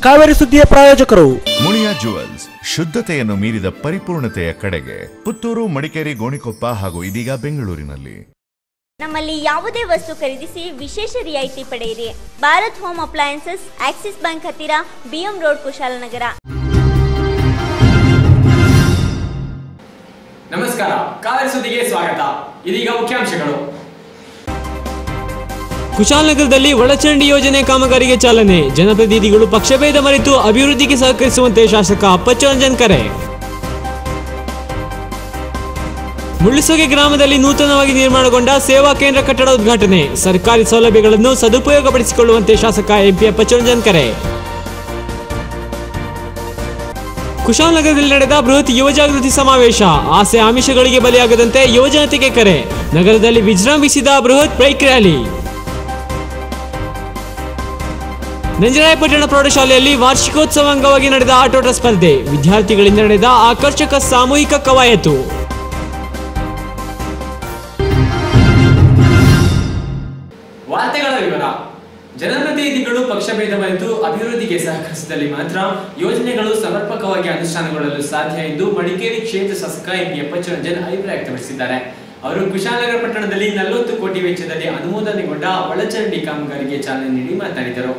ಕಾವೇರಿ ಸುದ್ದಿಯ ಪ್ರಾಯೋಜಕರು ಮುಳಿಯಾ ಜುವೆಲ್ಸ್, ಶುದ್ಧತೆಯನ್ನು ಮೀರಿದ ಪರಿಪೂರ್ಣತೆಯ ಕಡೆಗೆ. ಪುತ್ತೂರು, ಮಡಿಕೇರಿ, ಗೋಣಿಕೊಪ್ಪ ಹಾಗೂ ಇದೀಗ ಬೆಂಗಳೂರಿನಲ್ಲಿ. ನಮ್ಮಲ್ಲಿ ಯಾವುದೇ ವಸ್ತು ಖರೀದಿಸಿ ವಿಶೇಷ ರಿಯಾಯಿತಿ ಪಡೆಯಿರಿ. Bharat home appliances, Axis bank ಹತ್ತಿರ, ಬಿಎಂ ರೋಡ್, ಕುಶಾಲನಗರ. ನಮಸ್ಕಾರ, ಕಾವೇರಿ ಸುದ್ದಿಗೆ ಸ್ವಾಗತ. ಇದೀಗ ಮುಖ್ಯಾಂಶಗಳು. ಕುಶಾಲನಗರದಲ್ಲಿ ಒಳಚರಂಡಿ ಯೋಜನೆ ಕಾಮಗಾರಿಗೆ ಚಾಲನೆ. ಜನಪ್ರತಿನಿಧಿಗಳು ಪಕ್ಷಭೇದ ಮರೆತು ಅಭಿವೃದ್ಧಿಗೆ ಸಹಕರಿಸುವಂತೆ ಶಾಸಕ ಅಪ್ಪಚ್ಚುರಂಜನ್ ಕರೆ. ಮುಳ್ಳುಸೊಗೆ ಗ್ರಾಮದಲ್ಲಿ ನೂತನವಾಗಿ ನಿರ್ಮಾಣಗೊಂಡ ಸೇವಾ ಕೇಂದ್ರ ಕಟ್ಟಡ ಉದ್ಘಾಟನೆ. ಸರ್ಕಾರಿ ಸೌಲಭ್ಯಗಳನ್ನು ಸದುಪಯೋಗಪಡಿಸಿಕೊಳ್ಳುವಂತೆ ಶಾಸಕ ಎಂಪಿ ಅಪ್ಪಚ್ಚುರಂಜನ್ ಕರೆ. ಕುಶಾಲನಗರದಲ್ಲಿ ನಡೆದ ಬೃಹತ್ ಯುವ ಜಾಗೃತಿ ಸಮಾವೇಶ. ಆಸೆ ಆಮಿಷಗಳಿಗೆ ಬಲಿಯಾಗದಂತೆ ಯುವಜನತೆಗೆ ಕರೆ. ನಗರದಲ್ಲಿ ವಿಜೃಂಭಿಸಿದ ಬೃಹತ್ ಬೈಕ್ ರ್ಯಾಲಿ. ನಂಜರಾಯಪಟ್ಟಣ ಪ್ರೌಢಶಾಲೆಯಲ್ಲಿ ವಾರ್ಷಿಕೋತ್ಸವ ಅಂಗವಾಗಿ ನಡೆದ ಆಟೋಟ ಸ್ಪರ್ಧೆ. ವಿದ್ಯಾರ್ಥಿಗಳಿಂದ ನಡೆದ ಆಕರ್ಷಕ ಸಾಮೂಹಿಕ ಕವಾಯತು. ವಾರ್ತೆಗಳ ವಿವರ. ಜನಪ್ರತಿನಿಧಿಗಳು ಪಕ್ಷಭೇದ ಮರೆತು ಅಭಿವೃದ್ಧಿಗೆ ಸಹಕರಿಸಿದಲ್ಲಿ ಮಾತ್ರ ಯೋಜನೆಗಳು ಸಮರ್ಪಕವಾಗಿ ಅನುಷ್ಠಾನಗೊಳ್ಳಲು ಸಾಧ್ಯ ಎಂದು ಮಡಿಕೇರಿ ಕ್ಷೇತ್ರ ಶಾಸಕ ಎಂಪಿ ಅಪ್ಪಚ್ಚುರಂಜನ್ ಅಭಿಪ್ರಾಯ ವ್ಯಕ್ತಪಡಿಸಿದ್ದಾರೆ. ಅವರು ಕುಶಾಲನಗರ ಪಟ್ಟಣದಲ್ಲಿ 40 ಕೋಟಿ ವೆಚ್ಚದಲ್ಲಿ ಅನುಮೋದನೆಗೊಂಡ ಒಳಚರಂಡಿ ಕಾಮಗಾರಿಗೆ ಚಾಲನೆ ನೀಡಿ ಮಾತನಾಡಿದರು.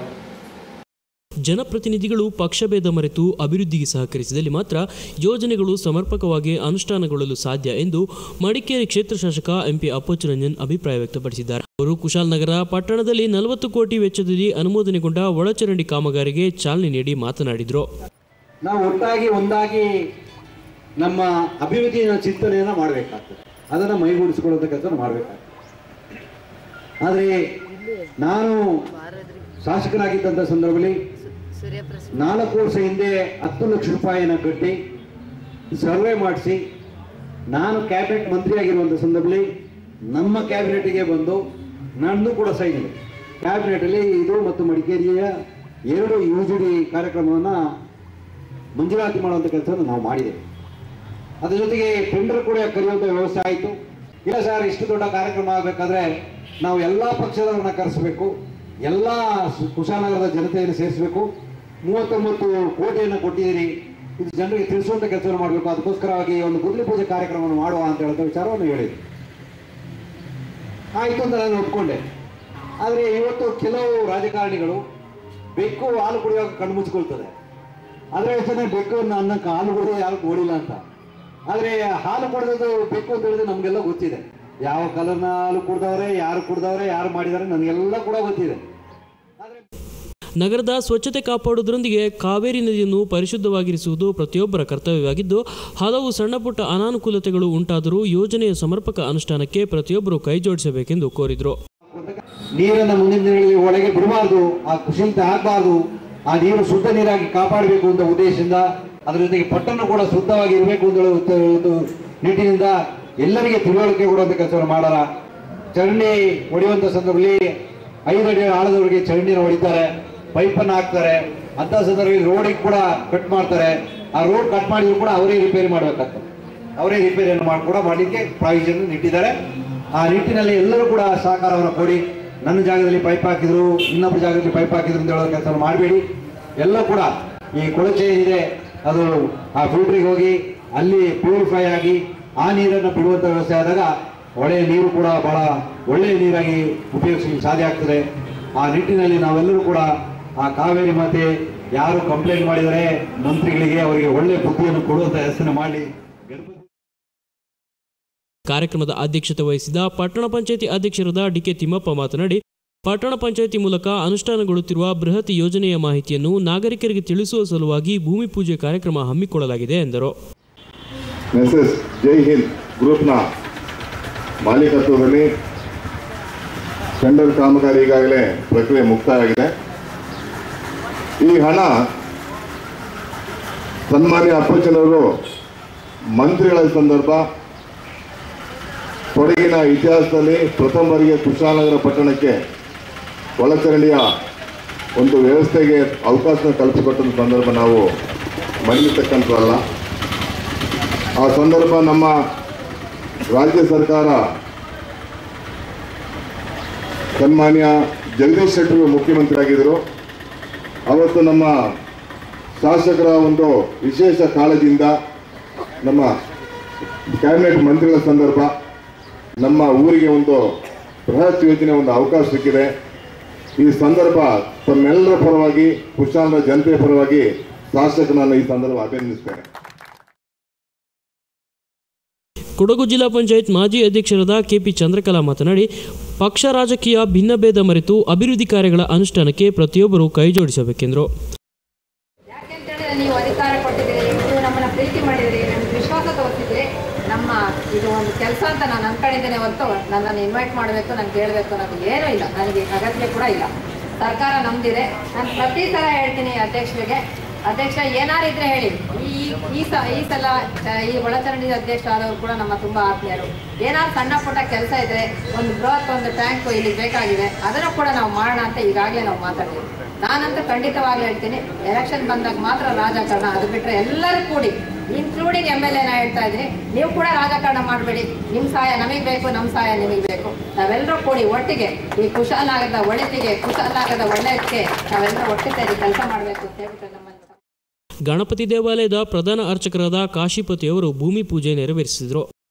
ಜನಪ್ರತಿನಿಧಿಗಳು ಪಕ್ಷಭೇದ ಮರೆತು ಅಭಿವೃದ್ಧಿಗೆ ಸಹಕರಿಸಿದಲ್ಲಿ ಮಾತ್ರ ಯೋಜನೆಗಳು ಸಮರ್ಪಕವಾಗಿ ಅನುಷ್ಠಾನಗೊಳ್ಳಲು ಸಾಧ್ಯ ಎಂದು ಮಡಿಕೇರಿ ಕ್ಷೇತ್ರ ಶಾಸಕ ಎಂಪಿ ಅಪ್ಪಚ್ಚುರಂಜನ್ ಅಭಿಪ್ರಾಯ ವ್ಯಕ್ತಪಡಿಸಿದ್ದಾರೆ. ಅವರು ಕುಶಾಲನಗರ ಪಟ್ಟಣದಲ್ಲಿ 40 ಕೋಟಿ ವೆಚ್ಚದಲ್ಲಿ ಅನುಮೋದನೆಗೊಂಡ ಒಳಚರಂಡಿ ಕಾಮಗಾರಿಗೆ ಚಾಲನೆ ನೀಡಿ ಮಾತನಾಡಿದರು. ನಾವು ಒಂದಾಗಿ ನಮ್ಮ ಅಭಿವೃದ್ಧಿಯ ಚಿಂತನೆಯನ್ನು ಮಾಡಬೇಕಾಗ್ತದೆ, ಅದನ್ನು ಮೈಗೂಡಿಸಿಕೊಳ್ಳುವಂಥ ಕೆಲಸ ಮಾಡಬೇಕಾಗ್ತದೆ. ಆದರೆ ನಾನು ಶಾಸಕನಾಗಿದ್ದಂಥ ಸಂದರ್ಭದಲ್ಲಿ 4 ವರ್ಷ ಹಿಂದೆ 10 ಲಕ್ಷ ರೂಪಾಯಿನ ಕಟ್ಟಿ ಸರ್ವೆ ಮಾಡಿಸಿ ನಾನು ಕ್ಯಾಬಿನೆಟ್ ಮಂತ್ರಿ ಆಗಿರುವಂಥ ಸಂದರ್ಭದಲ್ಲಿ ನಮ್ಮ ಕ್ಯಾಬಿನೆಟ್ಗೆ ಬಂದು ನಂದು ಕೂಡ ಸೈನ್ ಇದೆ ಕ್ಯಾಬಿನೆಟಲ್ಲಿ ಇದು ಮತ್ತು ಮಡಿಕೇರಿಯ 2 UGD ಕಾರ್ಯಕ್ರಮವನ್ನು ಮಂಜೂರಾತಿ ಮಾಡುವಂಥ ಕೆಲಸವನ್ನು ನಾವು ಮಾಡಿದ್ದೇವೆ. ಅದರ ಜೊತೆಗೆ ಟೆಂಡರ್ ಕೂಡ ಕರೆಯುವಂಥ ವ್ಯವಸ್ಥೆ ಆಯಿತು. ಇಲ್ಲ ಸರ್, ಇಷ್ಟು ದೊಡ್ಡ ಕಾರ್ಯಕ್ರಮ ಆಗಬೇಕಾದ್ರೆ ನಾವು ಎಲ್ಲ ಪಕ್ಷದವರನ್ನ ಕರೆಸಬೇಕು, ಎಲ್ಲ ಕುಶಾಲನಗರದ ಜನತೆಯನ್ನು ಸೇರಿಸಬೇಕು, 39 ಕೋಟಿಯನ್ನು ಕೊಟ್ಟಿದ್ದೀರಿ, ಇದು ಜನರಿಗೆ ತಿಳಿಸುವಂಥ ಕೆಲಸವನ್ನು ಮಾಡಬೇಕು, ಅದಕ್ಕೋಸ್ಕರವಾಗಿ ಒಂದು ಗುದ್ಲಿ ಪೂಜೆ ಕಾರ್ಯಕ್ರಮವನ್ನು ಮಾಡುವ ಅಂತ ಹೇಳುವಂಥ ವಿಚಾರವನ್ನು ಹೇಳಿದೆ. ಆಯಿತು ಅಂತ ನಾನು ಒಪ್ಕೊಂಡೆ. ಆದರೆ ಇವತ್ತು ಕೆಲವು ರಾಜಕಾರಣಿಗಳು ಬೆಕ್ಕು ಹಾಲು ಕುಡಿಯುವಾಗ ಕಣ್ಣು ಮುಚ್ಚಿಕೊಳ್ತದೆ. ಅದರ ಹೆಸರೇ ಬೆಕ್ಕು ಅನ್ನಕ್ಕೆ ಹಾಲು ಕುಡಿದ್ರೆ ಯಾರು ಓಡಿಲ್ಲ ಅಂತ. ಆದರೆ ಹಾಲು ಕುಡಿದದ್ದು ಬೆಕ್ಕು ಅಂತ ಹೇಳಿದ್ರೆ ನಮಗೆಲ್ಲ ಗೊತ್ತಿದೆ. ಯಾವ ಕಲರ್ನ ಹಾಲು ಕುಡ್ದವ್ರೆ, ಯಾರು ಮಾಡಿದ್ದಾರೆ, ನನಗೆಲ್ಲ ಕೂಡ ಗೊತ್ತಿದೆ. ನಗರದ ಸ್ವಚ್ಛತೆ ಕಾಪಾಡುವುದರೊಂದಿಗೆ ಕಾವೇರಿ ನದಿಯನ್ನು ಪರಿಶುದ್ಧವಾಗಿರಿಸುವುದು ಪ್ರತಿಯೊಬ್ಬರ ಕರ್ತವ್ಯವಾಗಿದ್ದು, ಹಲವು ಸಣ್ಣಪುಟ್ಟ ಅನಾನುಕೂಲತೆಗಳು ಉಂಟಾದರೂ ಯೋಜನೆಯ ಸಮರ್ಪಕ ಅನುಷ್ಠಾನಕ್ಕೆ ಪ್ರತಿಯೊಬ್ಬರು ಕೈ ಜೋಡಿಸಬೇಕೆಂದು ಕೋರಿದರು. ನೀರನ್ನು ಮುಂದಿನ ದಿನಗಳಲ್ಲಿ ಒಳಗೆ ಬಿಡಬಾರ್ದು, ಆ ಕುಶಲತೆ ಆಗಬಾರ್ದು, ಆ ನೀರು ಶುದ್ಧ ನೀರಾಗಿ ಕಾಪಾಡಬೇಕು ಅಂತ ಉದ್ದೇಶದಿಂದ, ಅದರ ಜೊತೆಗೆ ಪಟ್ಟಣ ಕೂಡ ಶುದ್ಧವಾಗಿ ಇರಬೇಕು ಅಂತ ನಿಟ್ಟಿನಿಂದ ಎಲ್ಲರಿಗೆ ತಿಳುವಳಿಕೆ ಕೊಡುವಂಥ ಕೆಲಸವನ್ನು ಮಾಡಾರ. ಚರಂಡಿ ಹೊಡೆಯುವಂಥ ಸಂದರ್ಭದಲ್ಲಿ 5 ಅಡಿ ಆಳದವರೆಗೆ ಚರಂಡಿನ ಹೊಡಿತಾರೆ, ಪೈಪನ್ನು ಹಾಕ್ತಾರೆ. ಅಂಥ ಸಂದರ್ಭದಲ್ಲಿ ರೋಡಿಗೆ ಕೂಡ ಕಟ್ ಮಾಡ್ತಾರೆ. ಆ ರೋಡ್ ಕಟ್ ಮಾಡಿದ್ರು ಕೂಡ ಅವರೇ ರಿಪೇರಿ ಮಾಡಬೇಕಾಗ್ತದೆ. ಅವರೇ ರಿಪೇರಿಯನ್ನು ಕೂಡ ಮಾಡಲಿಕ್ಕೆ ಪ್ರಾವಿಷನ್ ಇಟ್ಟಿದ್ದಾರೆ. ಆ ನಿಟ್ಟಿನಲ್ಲಿ ಎಲ್ಲರೂ ಕೂಡ ಸಹಕಾರವನ್ನು ಕೊಡಿ. ನನ್ನ ಜಾಗದಲ್ಲಿ ಪೈಪ್ ಹಾಕಿದ್ರು, ಇನ್ನೊಬ್ಬರ ಜಾಗದಲ್ಲಿ ಪೈಪ್ ಹಾಕಿದ್ರು ಅಂತ ಹೇಳೋ ಕೆಲಸ ಮಾಡಬೇಡಿ. ಎಲ್ಲ ಕೂಡ ಈ ಕೊಳಚೆ ಇದೆ, ಅದು ಆ ಫಿಲ್ಟ್ರಿಗೆ ಹೋಗಿ ಅಲ್ಲಿ ಪ್ಯೂರಿಫೈ ಆಗಿ ಆ ನೀರನ್ನು ಬಿಡುವಂಥ ವ್ಯವಸ್ಥೆ ಆದಾಗ ಒಳ್ಳೆಯ ನೀರು ಕೂಡ ಬಹಳ ಒಳ್ಳೆಯ ನೀರಾಗಿ ಉಪಯೋಗಿಸಲಿಕ್ಕೆ ಸಾಧ್ಯ ಆಗ್ತದೆ. ಆ ನಿಟ್ಟಿನಲ್ಲಿ ನಾವೆಲ್ಲರೂ ಕೂಡ ಆ ಕಾವೇರಿ ಮಾತೆ ಯಾರು ಕಂಪ್ಲೇಂಟ್ ಮಾಡಿದರೆ ಮಂತ್ರಿಗಳಿಗೆ ಅವರಿಗೆ ಒಳ್ಳೆಯ ಬುದ್ಧಿಯನ್ನು ಕೊಡುವಂಥ ವ್ಯವಸ್ಥೆ ಮಾಡಿ. ಕಾರ್ಯಕ್ರಮದ ಅಧ್ಯಕ್ಷತೆ ವಹಿಸಿದ ಪಟ್ಟಣ ಪಂಚಾಯಿತಿ ಅಧ್ಯಕ್ಷರಾದ ಡಿಕೆ ತಿಮ್ಮಪ್ಪ ಮಾತನಾಡಿ, ಪಟ್ಟಣ ಪಂಚಾಯಿತಿ ಮೂಲಕ ಅನುಷ್ಠಾನಗೊಳ್ಳುತ್ತಿರುವ ಬೃಹತ್ ಯೋಜನೆಯ ಮಾಹಿತಿಯನ್ನು ನಾಗರಿಕರಿಗೆ ತಿಳಿಸುವ ಸಲುವಾಗಿ ಭೂಮಿ ಪೂಜೆ ಕಾರ್ಯಕ್ರಮ ಹಮ್ಮಿಕೊಳ್ಳಲಾಗಿದೆ ಎಂದರು. ಮೆಸೇಜ್ ಜೈ ಹಿಂದ್ ಗ್ರೂಪ್ನ ಮಾಲೀಕತ್ವದಲ್ಲಿ ಟೆಂಡರ್ ಕಾಮಗಾರಿ ಈಗಾಗಲೇ ಪ್ರಕ್ರಿಯೆ ಮುಕ್ತಾಯ ಆಗಿದೆ. ಈ ಹಣ ಸನ್ಮಾನ್ಯ ಅಪ್ಪಚ್ಚನವರು ಮಂತ್ರಿಗಳ ಸಂದರ್ಭ ಕೊಡಗಿನ ಇತಿಹಾಸದಲ್ಲಿ ಪ್ರಥಮ ಬಾರಿಗೆ ಕುಶಾಲನಗರ ಪಟ್ಟಣಕ್ಕೆ ಒಳಚರಂಡಿಯ ಒಂದು ವ್ಯವಸ್ಥೆಗೆ ಅವಕಾಶ ಕಲ್ಪಿಸಿಕೊಟ್ಟ ಸಂದರ್ಭ ನಾವು ಮರೆಯತಕ್ಕಂಥವಲ್ಲ. ಆ ಸಂದರ್ಭ ನಮ್ಮ ರಾಜ್ಯ ಸರ್ಕಾರ ಸನ್ಮಾನ್ಯ ಜಗದೀಶ್ ಶೆಟ್ಟರು ಮುಖ್ಯಮಂತ್ರಿ ಆಗಿದ್ದರು. ಅವತ್ತು ನಮ್ಮ ಶಾಸಕರ ಒಂದು ವಿಶೇಷ ಕಾಳಜಿಯಿಂದ ನಮ್ಮ ಕ್ಯಾಬಿನೆಟ್ ಮಂತ್ರಿಗಳ ಸಂದರ್ಭ ನಮ್ಮ ಊರಿಗೆ ಒಂದು ಬೃಹತ್ ಯೋಜನೆ ಒಂದು ಅವಕಾಶ ಸಿಕ್ಕಿದೆ. ಈ ಸಂದರ್ಭ ತಮ್ಮೆಲ್ಲರ ಪರವಾಗಿ ಕುಶಾಲನಗರ ಜನತೆಯ ಪರವಾಗಿ ಶಾಸಕರನ್ನು ಈ ಸಂದರ್ಭ ಅಭಿನಂದಿಸ್ತೇನೆ. ಕೊಡಗು ಜಿಲ್ಲಾ ಪಂಚಾಯತ್ ಮಾಜಿ ಅಧ್ಯಕ್ಷರಾದ ಕೆಪಿ ಚಂದ್ರಕಲಾ ಮಾತನಾಡಿ, ಪಕ್ಷ ರಾಜಕೀಯ ಭಿನ್ನಭೇದ ಮರೆತು ಅಭಿವೃದ್ಧಿ ಕಾರ್ಯಗಳ ಅನುಷ್ಠಾನಕ್ಕೆ ಪ್ರತಿಯೊಬ್ಬರು ಕೈಜೋಡಿಸಬೇಕೆಂದರು. ಯಾಕೆಂತೇಳಿದ್ರೆ ನೀವು ಅಧಿಕಾರ ಕೊಟ್ಟಿದ್ದೀರಿ, ನೀವು ನಮ್ಮನ್ನ ಪ್ರೀತಿ ಮಾಡಿದಿರಿ, ನಮ್ಗೆ ವಿಶ್ವಾಸ ತೋರಿಸಿದ್ರಿ. ನಮ್ಮ ಇದು ಒಂದು ಕೆಲಸ ಅಂತ ನಾನು ಅನ್ಕೊಂಡಿದ್ದೇನೆ ಹೊರತು ನನ್ನನ್ನು ಇನ್ವೈಟ್ ಮಾಡಬೇಕು, ನನಗೆ ಹೇಳಬೇಕು ನನಗೆ ಏನೂ ಇಲ್ಲ, ನನಗೆ ಅಗತ್ಯ ಕೂಡ ಇಲ್ಲ. ಸರ್ಕಾರ ನಮ್ದಿದೆ. ನಾನು ಪ್ರತಿ ಸಲ ಹೇಳ್ತೀನಿ ಅಧ್ಯಕ್ಷರಿಗೆ, ಅಧ್ಯಕ್ಷ ಏನಾರು ಇದ್ರೆ ಹೇಳಿ. ಈ ಸಲ ಈ ಒಳಚರಂಡಿ ಅಧ್ಯಕ್ಷ ಆದವರು ಕೂಡ ನಮ್ಮ ತುಂಬ ಆತ್ಮೀಯರು. ಏನಾದ್ರು ಸಣ್ಣ ಪುಟ್ಟ ಕೆಲಸ ಇದ್ರೆ ಒಂದು ಬೃಹತ್ ಒಂದು ಟ್ಯಾಂಕ್ ಇಲ್ಲಿ ಬೇಕಾಗಿದೆ, ಅದನ್ನು ಕೂಡ ನಾವು ಮಾಡೋಣ ಅಂತ ಈಗಾಗಲೇ ನಾವು ಮಾತಾಡ್ತೀವಿ. ನಾನಂತೂ ಖಂಡಿತವಾಗ್ಲೂ ಹೇಳ್ತೀನಿ, ಎಲೆಕ್ಷನ್ ಬಂದಾಗ ಮಾತ್ರ ರಾಜಕಾರಣ, ಅದು ಬಿಟ್ಟರೆ ಎಲ್ಲರೂ ಕೂಡಿ ಇನ್ಕ್ಲೂಡಿಂಗ್ MLA ಹೇಳ್ತಾ ಇದ್ದೀನಿ, ನೀವು ಕೂಡ ರಾಜಕಾರಣ ಮಾಡಬೇಡಿ. ನಿಮ್ಮ ಸಹಾಯ ನಮಗೆ ಬೇಕು, ನಮ್ಮ ಸಹಾಯ ನಿಮಗೆ ಬೇಕು. ನಾವೆಲ್ಲರೂ ಕೂಡಿ ಒಟ್ಟಿಗೆ ಈ ಕುಶಾಲನಗರದ ಒಳಿತಿಗೆ, ಕುಶಾಲನಗರದ ಒಳ್ಳೆಯದಕ್ಕೆ ನಾವೆಲ್ಲರೂ ಒಟ್ಟಿಗೆ ಕೆಲಸ ಮಾಡಬೇಕು ಅಂತ ಹೇಳ್ಬಿಟ್ಟು ನಮ್ಮ ಗಣಪತಿ ದೇವಾಲಯದ ಪ್ರಧಾನ ಅರ್ಚಕರಾದ ಕಾಶಿಪತಿಯವರು ಭೂಮಿ ಪೂಜೆ ನೆರವೇರಿಸಿದರು.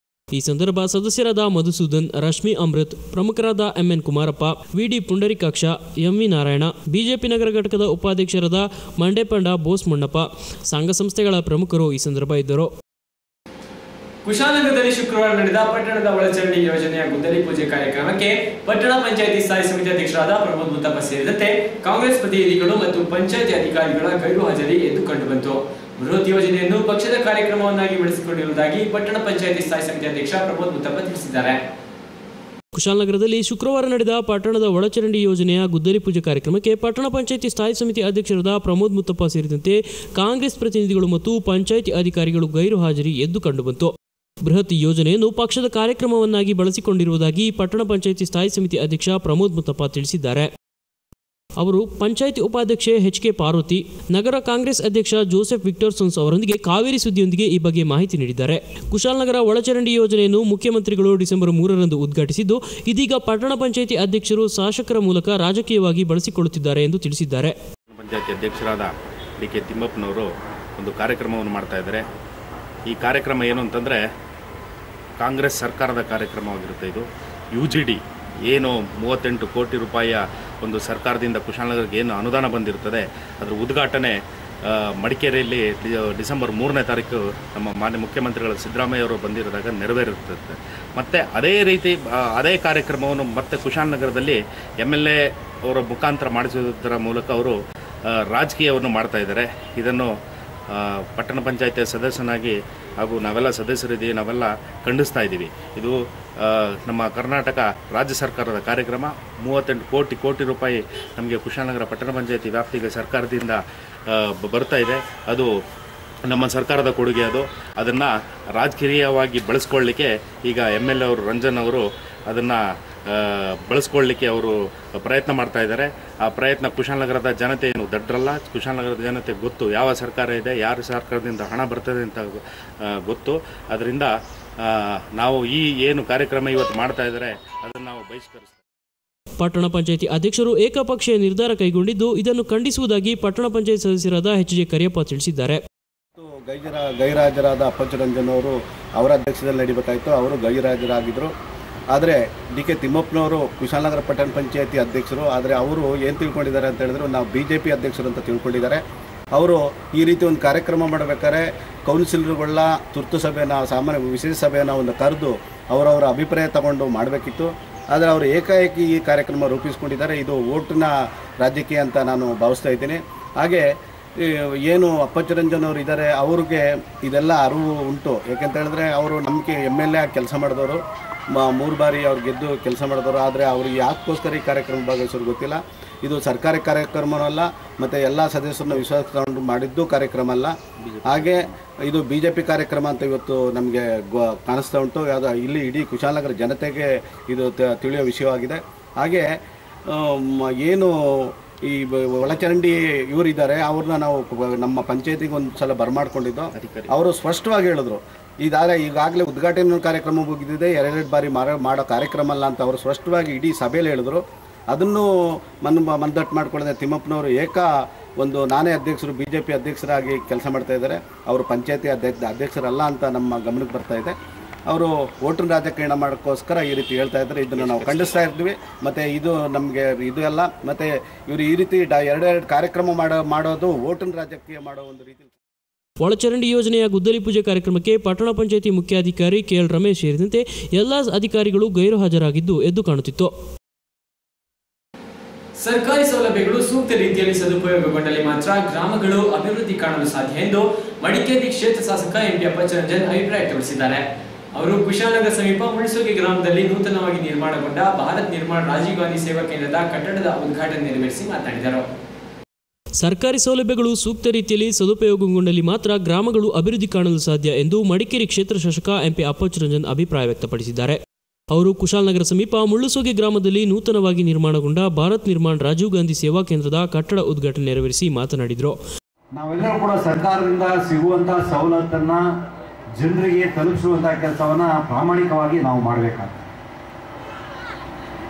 ಈ ಸಂದರ್ಭ ಸದಸ್ಯರಾದ ಮಧುಸೂದನ್, ರಶ್ಮಿ ಅಮೃತ್, ಪ್ರಮುಖರಾದ MN Kumarappa, VD Pundarikaksha, MV Narayana, BJP ನಗರ ಘಟಕದ ಉಪಾಧ್ಯಕ್ಷರಾದ ಮಂಡೇಪಂಡ ಬೋಸ್ ಮುಣ್ಣಪ್ಪ, ಸಂಘ ಸಂಸ್ಥೆಗಳ ಪ್ರಮುಖರು ಈ ಸಂದರ್ಭ ಇದ್ದರು. ಕುಶಾಲನಗರದಲ್ಲಿ ಶುಕ್ರವಾರ ನಡೆದ ಪಟ್ಟಣದ ಒಳಚರಂಡಿ ಯೋಜನೆಯ ಗುದ್ದಲಿ ಪೂಜೆ ಕಾರ್ಯಕ್ರಮಕ್ಕೆ ಪಟ್ಟಣ ಪಂಚಾಯಿತಿ ಸ್ಥಾಯಿ ಸಮಿತಿ ಅಧ್ಯಕ್ಷರಾದ ಪ್ರಮೋದ್ ಮುತ್ತಪ್ಪ ಸೇರಿದಂತೆ ಕಾಂಗ್ರೆಸ್ ಪ್ರತಿನಿಧಿಗಳು ಮತ್ತು ಪಂಚಾಯಿತಿ ಅಧಿಕಾರಿಗಳ ಗೈರು ಹಾಜರಿ ಎಂದು ಕಂಡುಬಂತು. ಬೃಹತ್ ಯೋಜನೆಯನ್ನು ಪಕ್ಷದ ಕಾರ್ಯಕ್ರಮವನ್ನಾಗಿ ಬೆಳೆಸಿಕೊಂಡಿರುವುದಾಗಿ ಪಟ್ಟಣ ಪಂಚಾಯಿತಿ ಸ್ಥಾಯಿ ಸಮಿತಿ ಅಧ್ಯಕ್ಷ ಪ್ರಮೋದ್ ಮುತ್ತಪ್ಪ ತಿಳಿಸಿದ್ದಾರೆ. ಕುಶಾಲನಗರದಲ್ಲಿ ಶುಕ್ರವಾರ ನಡೆದ ಪಟ್ಟಣದ ಒಳಚರಂಡಿ ಯೋಜನೆಯ ಗುದ್ದಲಿ ಪೂಜೆ ಕಾರ್ಯಕ್ರಮಕ್ಕೆ ಪಟ್ಟಣ ಪಂಚಾಯಿತಿ ಸ್ಥಾಯಿ ಸಮಿತಿ ಅಧ್ಯಕ್ಷರಾದ ಪ್ರಮೋದ್ ಮುತ್ತಪ್ಪ ಸೇರಿದಂತೆ ಕಾಂಗ್ರೆಸ್ ಪ್ರತಿನಿಧಿಗಳು ಮತ್ತು ಪಂಚಾಯಿತಿ ಅಧಿಕಾರಿಗಳು ಗೈರು ಹಾಜರಿ ಎದ್ದು ಕಂಡುಬಂತು. ಬೃಹತ್ ಯೋಜನೆಯನ್ನು ಪಕ್ಷದ ಕಾರ್ಯಕ್ರಮವನ್ನಾಗಿ ಬಳಸಿಕೊಂಡಿರುವುದಾಗಿ ಪಟ್ಟಣ ಪಂಚಾಯಿತಿ ಸ್ಥಾಯಿ ಸಮಿತಿ ಅಧ್ಯಕ್ಷ ಪ್ರಮೋದ್ ಮುತ್ತಪ್ಪ ತಿಳಿಸಿದ್ದಾರೆ. ಅವರು ಪಂಚಾಯಿತಿ ಉಪಾಧ್ಯಕ್ಷೆ HK ಪಾರ್ವತಿ, ನಗರ ಕಾಂಗ್ರೆಸ್ ಅಧ್ಯಕ್ಷ ಜೋಸೆಫ್ ವಿಕ್ಟರ್ಸನ್ಸ್ ಅವರೊಂದಿಗೆ ಕಾವೇರಿ ಸುದ್ದಿಯೊಂದಿಗೆ ಈ ಬಗ್ಗೆ ಮಾಹಿತಿ ನೀಡಿದ್ದಾರೆ. ಕುಶಾಲನಗರ ಒಳಚರಂಡಿ ಯೋಜನೆಯನ್ನು ಮುಖ್ಯಮಂತ್ರಿಗಳು ಡಿಸೆಂಬರ್ 3ರಂದು ಉದ್ಘಾಟಿಸಿದ್ದು, ಇದೀಗ ಪಟ್ಟಣ ಪಂಚಾಯಿತಿ ಅಧ್ಯಕ್ಷರು ಶಾಸಕರ ಮೂಲಕ ರಾಜಕೀಯವಾಗಿ ಬಳಸಿಕೊಳ್ಳುತ್ತಿದ್ದಾರೆ ಎಂದು ತಿಳಿಸಿದ್ದಾರೆ. ಪಂಚಾಯಿತಿ ಅಧ್ಯಕ್ಷರಾದ DK ತಿಮ್ಮಪ್ಪನವರು ಒಂದು ಕಾರ್ಯಕ್ರಮವನ್ನು ಮಾಡ್ತಾ ಇದ್ದಾರೆ. ಈ ಕಾರ್ಯಕ್ರಮ ಏನು ಅಂತಂದರೆ ಕಾಂಗ್ರೆಸ್ ಸರ್ಕಾರದ ಕಾರ್ಯಕ್ರಮವಾಗಿರುತ್ತೆ. ಇದು UGD ಏನು 38 ಕೋಟಿ ರೂಪಾಯಿಯ ಒಂದು ಸರ್ಕಾರದಿಂದ ಕುಶಾಲನಗರಕ್ಕೆ ಏನು ಅನುದಾನ ಬಂದಿರ್ತದೆ, ಅದರ ಉದ್ಘಾಟನೆ ಮಡಿಕೇರಿಯಲ್ಲಿ ಡಿಸೆಂಬರ್ 3ನೇ ತಾರೀಕು ನಮ್ಮ ಮಾನ್ಯ ಮುಖ್ಯಮಂತ್ರಿಗಳ ಸಿದ್ದರಾಮಯ್ಯ ಅವರು ಬಂದಿರೋದಾಗ ನೆರವೇರುತ್ತದೆ. ಮತ್ತು ಅದೇ ರೀತಿ ಅದೇ ಕಾರ್ಯಕ್ರಮವನ್ನು ಮತ್ತೆ ಕುಶಾಲನಗರದಲ್ಲಿ MLA ಅವರ ಮುಖಾಂತರ ಮಾಡಿಸುವುದರ ಮೂಲಕ ಅವರು ರಾಜಕೀಯವನ್ನು ಮಾಡ್ತಾ ಇದ್ದಾರೆ. ಇದನ್ನು ಪಟ್ಟಣ ಪಂಚಾಯಿತಿಯ ಸದಸ್ಯನಾಗಿ ಹಾಗೂ ನಾವೆಲ್ಲ ಸದಸ್ಯರಿದ್ದೀವಿ, ನಾವೆಲ್ಲ ಖಂಡಿಸ್ತಾ ಇದ್ದೀವಿ. ಇದು ನಮ್ಮ ಕರ್ನಾಟಕ ರಾಜ್ಯ ಸರ್ಕಾರದ ಕಾರ್ಯಕ್ರಮ. 38 ಕೋಟಿ ರೂಪಾಯಿ ನಮಗೆ ಕುಶಾಲನಗರ ಪಟ್ಟಣ ಪಂಚಾಯಿತಿ ವ್ಯಾಪ್ತಿಗೆ ಸರ್ಕಾರದಿಂದ ಬರ್ತಾ ಇದೆ. ಅದು ನಮ್ಮ ಸರ್ಕಾರದ ಕೊಡುಗೆ. ಅದನ್ನು ರಾಜಕೀಯವಾಗಿ ಬಳಸ್ಕೊಳ್ಳಿಕ್ಕೆ ಈಗ MLA ಅವರು ರಂಜನ್ ಅವರು ಅದನ್ನು ಬಳಸ್ಕೊಳ್ಳಿಕ್ಕೆ ಅವರು ಪ್ರಯತ್ನ ಮಾಡ್ತಾ ಇದ್ದಾರೆ. ಆ ಪ್ರಯತ್ನ ಕುಶಾಲನಗರದ ಜನತೆ ಏನು ದಡ್ರಲ್ಲ, ಕುಶಾಲನಗರದ ಜನತೆ ಗೊತ್ತು ಯಾವ ಸರ್ಕಾರ ಇದೆ, ಯಾರ ಸರ್ಕಾರದಿಂದ ಹಣ ಬರ್ತದೆ ಅಂತ ಗೊತ್ತು. ಅದರಿಂದ ನಾವು ಈ ಏನು ಕಾರ್ಯಕ್ರಮ ಇವತ್ತು ಮಾಡ್ತಾ ಇದ್ದಾರೆ ಅದನ್ನು ನಾವು ಬಹಿಷ್ಕರಿಸ್ತೀವಿ. ಪಟ್ಟಣ ಪಂಚಾಯಿತಿ ಅಧ್ಯಕ್ಷರು ಏಕಪಕ್ಷೀಯ ನಿರ್ಧಾರ ಕೈಗೊಂಡಿದ್ದು, ಇದನ್ನು ಖಂಡಿಸುವುದಾಗಿ ಪಟ್ಟಣ ಪಂಚಾಯಿತಿ ಸದಸ್ಯರಾದ HJ ಕರಿಯಪ್ಪ ತಿಳಿಸಿದ್ದಾರೆ. ಗೈರಾಜರಾದ ಅಪ್ಪಚ್ಚರಂಜನ್ ಅವರು ಅವರ ಅಧ್ಯಕ್ಷದಲ್ಲಿ ನಡೀಬೇಕಾಯಿತು, ಅವರು ಗೈರಾಜರಾಗಿದ್ದರು. ಆದರೆ DK ತಿಮ್ಮಪ್ಪನವರು ಕುಶಾಲನಗರ ಪಟ್ಟಣ ಪಂಚಾಯಿತಿ ಅಧ್ಯಕ್ಷರು. ಆದರೆ ಅವರು ಏನು ತಿಳ್ಕೊಂಡಿದ್ದಾರೆ ಅಂತ ಹೇಳಿದ್ರು, ನಾವು BJP ಅಧ್ಯಕ್ಷರು ಅಂತ ತಿಳ್ಕೊಂಡಿದ್ದಾರೆ. ಅವರು ಈ ರೀತಿ ಒಂದು ಕಾರ್ಯಕ್ರಮ ಮಾಡಬೇಕಾದ್ರೆ ಕೌನ್ಸಿಲರ್ಗಳ ತುರ್ತು ಸಭೆನ, ಸಾಮಾನ್ಯ ವಿಶೇಷ ಸಭೆಯನ್ನು ಒಂದು ಕರೆದು ಅವರವರ ಅಭಿಪ್ರಾಯ ತಗೊಂಡು ಮಾಡಬೇಕಿತ್ತು. ಆದರೆ ಅವರು ಏಕಾಏಕಿ ಈ ಕಾರ್ಯಕ್ರಮ ರೂಪಿಸ್ಕೊಂಡಿದ್ದಾರೆ. ಇದು ಓಟಿನ ರಾಜಕೀಯ ಅಂತ ನಾನು ಭಾವಿಸ್ತಾ ಇದ್ದೀನಿ. ಹಾಗೆ ಏನು ಅಪ್ಪಚ್ಚರಂಜನ್ ಅವರು ಇದ್ದಾರೆ, ಅವ್ರಿಗೆ ಇದೆಲ್ಲ ಅರಿವು ಉಂಟು. ಯಾಕೆಂತ ಹೇಳಿದ್ರೆ ಅವರು ನಮಗೆ MLA ಕೆಲಸ ಮಾಡಿದವರು, 3 ಬಾರಿ ಅವ್ರು ಗೆದ್ದು ಕೆಲಸ ಮಾಡಿದವರು. ಆದರೆ ಅವ್ರಿಗೆ ಯಾಕೋಸ್ಕರ ಈ ಕಾರ್ಯಕ್ರಮ ಭಾಗವಹಿಸೋರು ಗೊತ್ತಿಲ್ಲ. ಇದು ಸರ್ಕಾರಿ ಕಾರ್ಯಕ್ರಮನೂ ಅಲ್ಲ, ಮತ್ತು ಎಲ್ಲ ಸದಸ್ಯರನ್ನ ವಿಶ್ವಾಸ ತಗೊಂಡು ಮಾಡಿದ್ದು ಕಾರ್ಯಕ್ರಮ ಅಲ್ಲ. ಹಾಗೆ ಇದು BJP ಕಾರ್ಯಕ್ರಮ ಅಂತ ಇವತ್ತು ನಮಗೆ ಕಾಣಿಸ್ತಾ ಉಂಟು. ಯಾವುದು ಇಲ್ಲಿ ಇಡೀ ಕುಶಾಲನಗರ ಜನತೆಗೆ ಇದು ತಿಳಿಯೋ ವಿಷಯವಾಗಿದೆ. ಹಾಗೆ ಏನು ಈ ಒಳಚರಂಡಿ ಇವರಿದ್ದಾರೆ, ಅವ್ರನ್ನ ನಾವು ನಮ್ಮ ಪಂಚಾಯತಿಗೆ ಒಂದು ಸಲ ಬರಮಾಡ್ಕೊಂಡಿದ್ದು. ಅವರು ಸ್ಪಷ್ಟವಾಗಿ ಹೇಳಿದ್ರು, ಈಗಾಗಲೇ ಉದ್ಘಾಟನೆ ಕಾರ್ಯಕ್ರಮ ಮುಗಿದಿದೆ, 2 ಬಾರಿ ಮಾಡೋ ಕಾರ್ಯಕ್ರಮ ಅಲ್ಲ ಅಂತ ಅವರು ಸ್ಪಷ್ಟವಾಗಿ ಇಡೀ ಸಭೆಯಲ್ಲಿ ಹೇಳಿದ್ರು. ಅದನ್ನು ಮಂದಟ್ಟು ಮಾಡ್ಕೊಳ್ಳದೆ ತಿಮ್ಮಪ್ಪನವರು ಒಂದು ನಾನೇ ಅಧ್ಯಕ್ಷರು BJP ಅಧ್ಯಕ್ಷರಾಗಿ ಕೆಲಸ ಮಾಡ್ತಾ ಇದ್ದಾರೆ. ಅವರು ಪಂಚಾಯತಿ ಅಧ್ಯಕ್ಷರಲ್ಲ ಅಂತ ನಮ್ಮ ಗಮನಕ್ಕೆ ಬರ್ತಾ ಇದೆ. ಅವರು ವೋಟರ್ ರಾಜಕಾರಣ ಮಾಡೋಕ್ಕೋಸ್ಕರ ಈ ರೀತಿ ಹೇಳ್ತಾ ಇದ್ದಾರೆ. ಇದನ್ನು ನಾವು ಖಂಡಿಸ್ತಾ ಇರ್ತೀವಿ. ಮತ್ತು ಇದು ನಮಗೆ ಇದು ಅಲ್ಲ. ಮತ್ತು ಇವರು ಈ ರೀತಿ ಎರಡೆರಡು ಕಾರ್ಯಕ್ರಮ ಮಾಡೋದು ವೋಟರ್ ರಾಜಕೀಯ ಮಾಡೋ ಒಂದು ರೀತಿ. ಒಳಚರಂಡಿ ಯೋಜನೆಯ ಗುದ್ದಲಿ ಪೂಜೆ ಕಾರ್ಯಕ್ರಮಕ್ಕೆ ಪಟ್ಟಣ ಪಂಚಾಯಿತಿ ಮುಖ್ಯಾಧಿಕಾರಿ KL ರಮೇಶ್ ಸೇರಿದಂತೆ ಎಲ್ಲ ಅಧಿಕಾರಿಗಳು ಗೈರು ಹಾಜರಾಗಿದ್ದು ಎದ್ದು ಕಾಣುತ್ತಿತ್ತು. ಸರ್ಕಾರಿ ಸೌಲಭ್ಯಗಳು ಸೂಕ್ತ ರೀತಿಯಲ್ಲಿ ಸದುಪಯೋಗಗೊಂಡಲ್ಲಿ ಮಾತ್ರ ಗ್ರಾಮಗಳು ಅಭಿವೃದ್ಧಿ ಕಾಣಲು ಸಾಧ್ಯ ಎಂದು ಮಡಿಕೇರಿ ಕ್ಷೇತ್ರ ಶಾಸಕ MP ಅಪ್ಪಚ್ಚರಂಜನ್ ಅಭಿಪ್ರಾಯ ವ್ಯಕ್ತಪಡಿಸಿದ್ದಾರೆ. ಅವರು ಕುಶಾಲನಗರ ಸಮೀಪ ಮುಳ್ಸೋಗಿ ಗ್ರಾಮದಲ್ಲಿ ನೂತನವಾಗಿ ನಿರ್ಮಾಣಗೊಂಡ ಭಾರತ್ ನಿರ್ಮಾಣ ರಾಜೀವ್ ಗಾಂಧಿ ಸೇವಾ ಕೇಂದ್ರದ ಕಟ್ಟಡದ ಉದ್ಘಾಟನೆ ನೆರವೇರಿಸಿ ಮಾತನಾಡಿದರು. ಸರ್ಕಾರಿ ಸೌಲಭ್ಯಗಳು ಸೂಕ್ತ ರೀತಿಯಲ್ಲಿ ಸದುಪಯೋಗಗೊಂಡಲ್ಲಿ ಮಾತ್ರ ಗ್ರಾಮಗಳು ಅಭಿವೃದ್ಧಿ ಕಾಣಲು ಸಾಧ್ಯ ಎಂದು ಮಡಿಕೇರಿ ಕ್ಷೇತ್ರ ಶಾಸಕ MP ಅಪ್ಪಚ್ಚರಂಜನ್ ಅಭಿಪ್ರಾಯ ವ್ಯಕ್ತಪಡಿಸಿದ್ದಾರೆ. ಅವರು ಕುಶಾಲನಗರ ಸಮೀಪ ಮುಳ್ಳುಸೋಗಿ ಗ್ರಾಮದಲ್ಲಿ ನೂತನವಾಗಿ ನಿರ್ಮಾಣಗೊಂಡ ಭಾರತ್ ನಿರ್ಮಾಣ ರಾಜೀವ್ ಗಾಂಧಿ ಸೇವಾ ಕೇಂದ್ರದ ಕಟ್ಟಡ ಉದ್ಘಾಟನೆ ನೆರವೇರಿಸಿ ಮಾತನಾಡಿದರು. ನಾವೆಲ್ಲರೂ ಕೂಡ ಸರ್ಕಾರದಿಂದ ಸಿಗುವಂಥ ಸವಲತ್ತನ್ನು ಜನರಿಗೆ ತಲುಪಿಸುವಂಥ ಕೆಲಸವನ್ನು ಪ್ರಾಮಾಣಿಕವಾಗಿ ನಾವು ಮಾಡಬೇಕಾಗ್ತದೆ.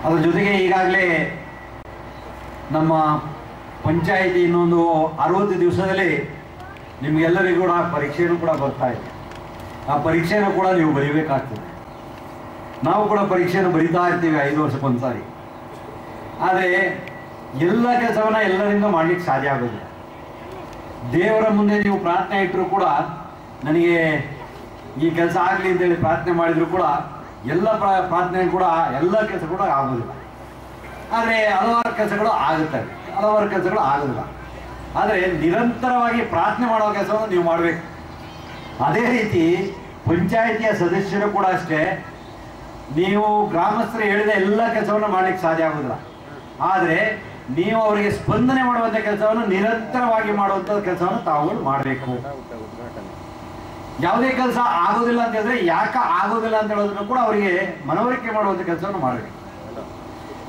ಅದರ ಜೊತೆಗೆ ಈಗಾಗಲೇ ನಮ್ಮ ಪಂಚಾಯಿತಿ ಇನ್ನೊಂದು 60 ದಿವಸದಲ್ಲಿ ನಿಮಗೆಲ್ಲರಿಗೂ ಕೂಡ ಪರೀಕ್ಷೆನೂ ಕೂಡ ಬರ್ತಾ ಇದೆ. ಆ ಪರೀಕ್ಷೆನೂ ಕೂಡ ನೀವು ಬರೀಬೇಕಾಗ್ತದೆ. ನಾವು ಕೂಡ ಪರೀಕ್ಷೆಯನ್ನು ಬರಿತಾ ಇರ್ತೀವಿ 5 ವರ್ಷಕ್ಕೊಂದ್ಸಾರಿ. ಆದರೆ ಎಲ್ಲ ಕೆಲಸವನ್ನು ಎಲ್ಲರಿಂದ ಮಾಡಲಿಕ್ಕೆ ಸಾಧ್ಯ ಆಗೋದಿಲ್ಲ. ದೇವರ ಮುಂದೆ ನೀವು ಪ್ರಾರ್ಥನೆ ಇಟ್ಟರೂ ಕೂಡ ನನಗೆ ಈ ಕೆಲಸ ಆಗಲಿ ಅಂತೇಳಿ ಪ್ರಾರ್ಥನೆ ಮಾಡಿದರೂ ಕೂಡ ಎಲ್ಲ ಪ್ರಾರ್ಥನೆ ಕೂಡ ಎಲ್ಲ ಕೆಲಸ ಕೂಡ ಆಗೋದಿಲ್ಲ. ಆದರೆ ಹಲವಾರು ಕೆಲಸಗಳು ಆಗುತ್ತವೆ, ಹಲವಾರು ಕೆಲಸಗಳು ಆಗೋದಿಲ್ಲ. ಆದರೆ ನಿರಂತರವಾಗಿ ಪ್ರಾರ್ಥನೆ ಮಾಡೋ ಕೆಲಸವನ್ನು ನೀವು ಮಾಡಬೇಕು. ಅದೇ ರೀತಿ ಪಂಚಾಯಿತಿಯ ಸದಸ್ಯರು ಕೂಡ ಅಷ್ಟೇ, ನೀವು ಗ್ರಾಮಸ್ಥರು ಹೇಳಿದ ಎಲ್ಲ ಕೆಲಸವನ್ನು ಮಾಡಲಿಕ್ಕೆ ಸಾಧ್ಯ ಆಗೋದಿಲ್ಲ. ಆದರೆ ನೀವು ಅವರಿಗೆ ಸ್ಪಂದನೆ ಮಾಡುವಂಥ ಕೆಲಸವನ್ನು ನಿರಂತರವಾಗಿ ಮಾಡುವಂಥ ಕೆಲಸವನ್ನು ತಾವುಗಳು ಮಾಡಬೇಕು. ಯಾವುದೇ ಕೆಲಸ ಆಗೋದಿಲ್ಲ ಅಂತ ಹೇಳಿದ್ರೆ ಯಾಕೆ ಆಗೋದಿಲ್ಲ ಅಂತ ಹೇಳೋದನ್ನು ಕೂಡ ಅವರಿಗೆ ಮನವರಿಕೆ ಮಾಡುವಂಥ ಕೆಲಸವನ್ನು ಮಾಡಬೇಕು.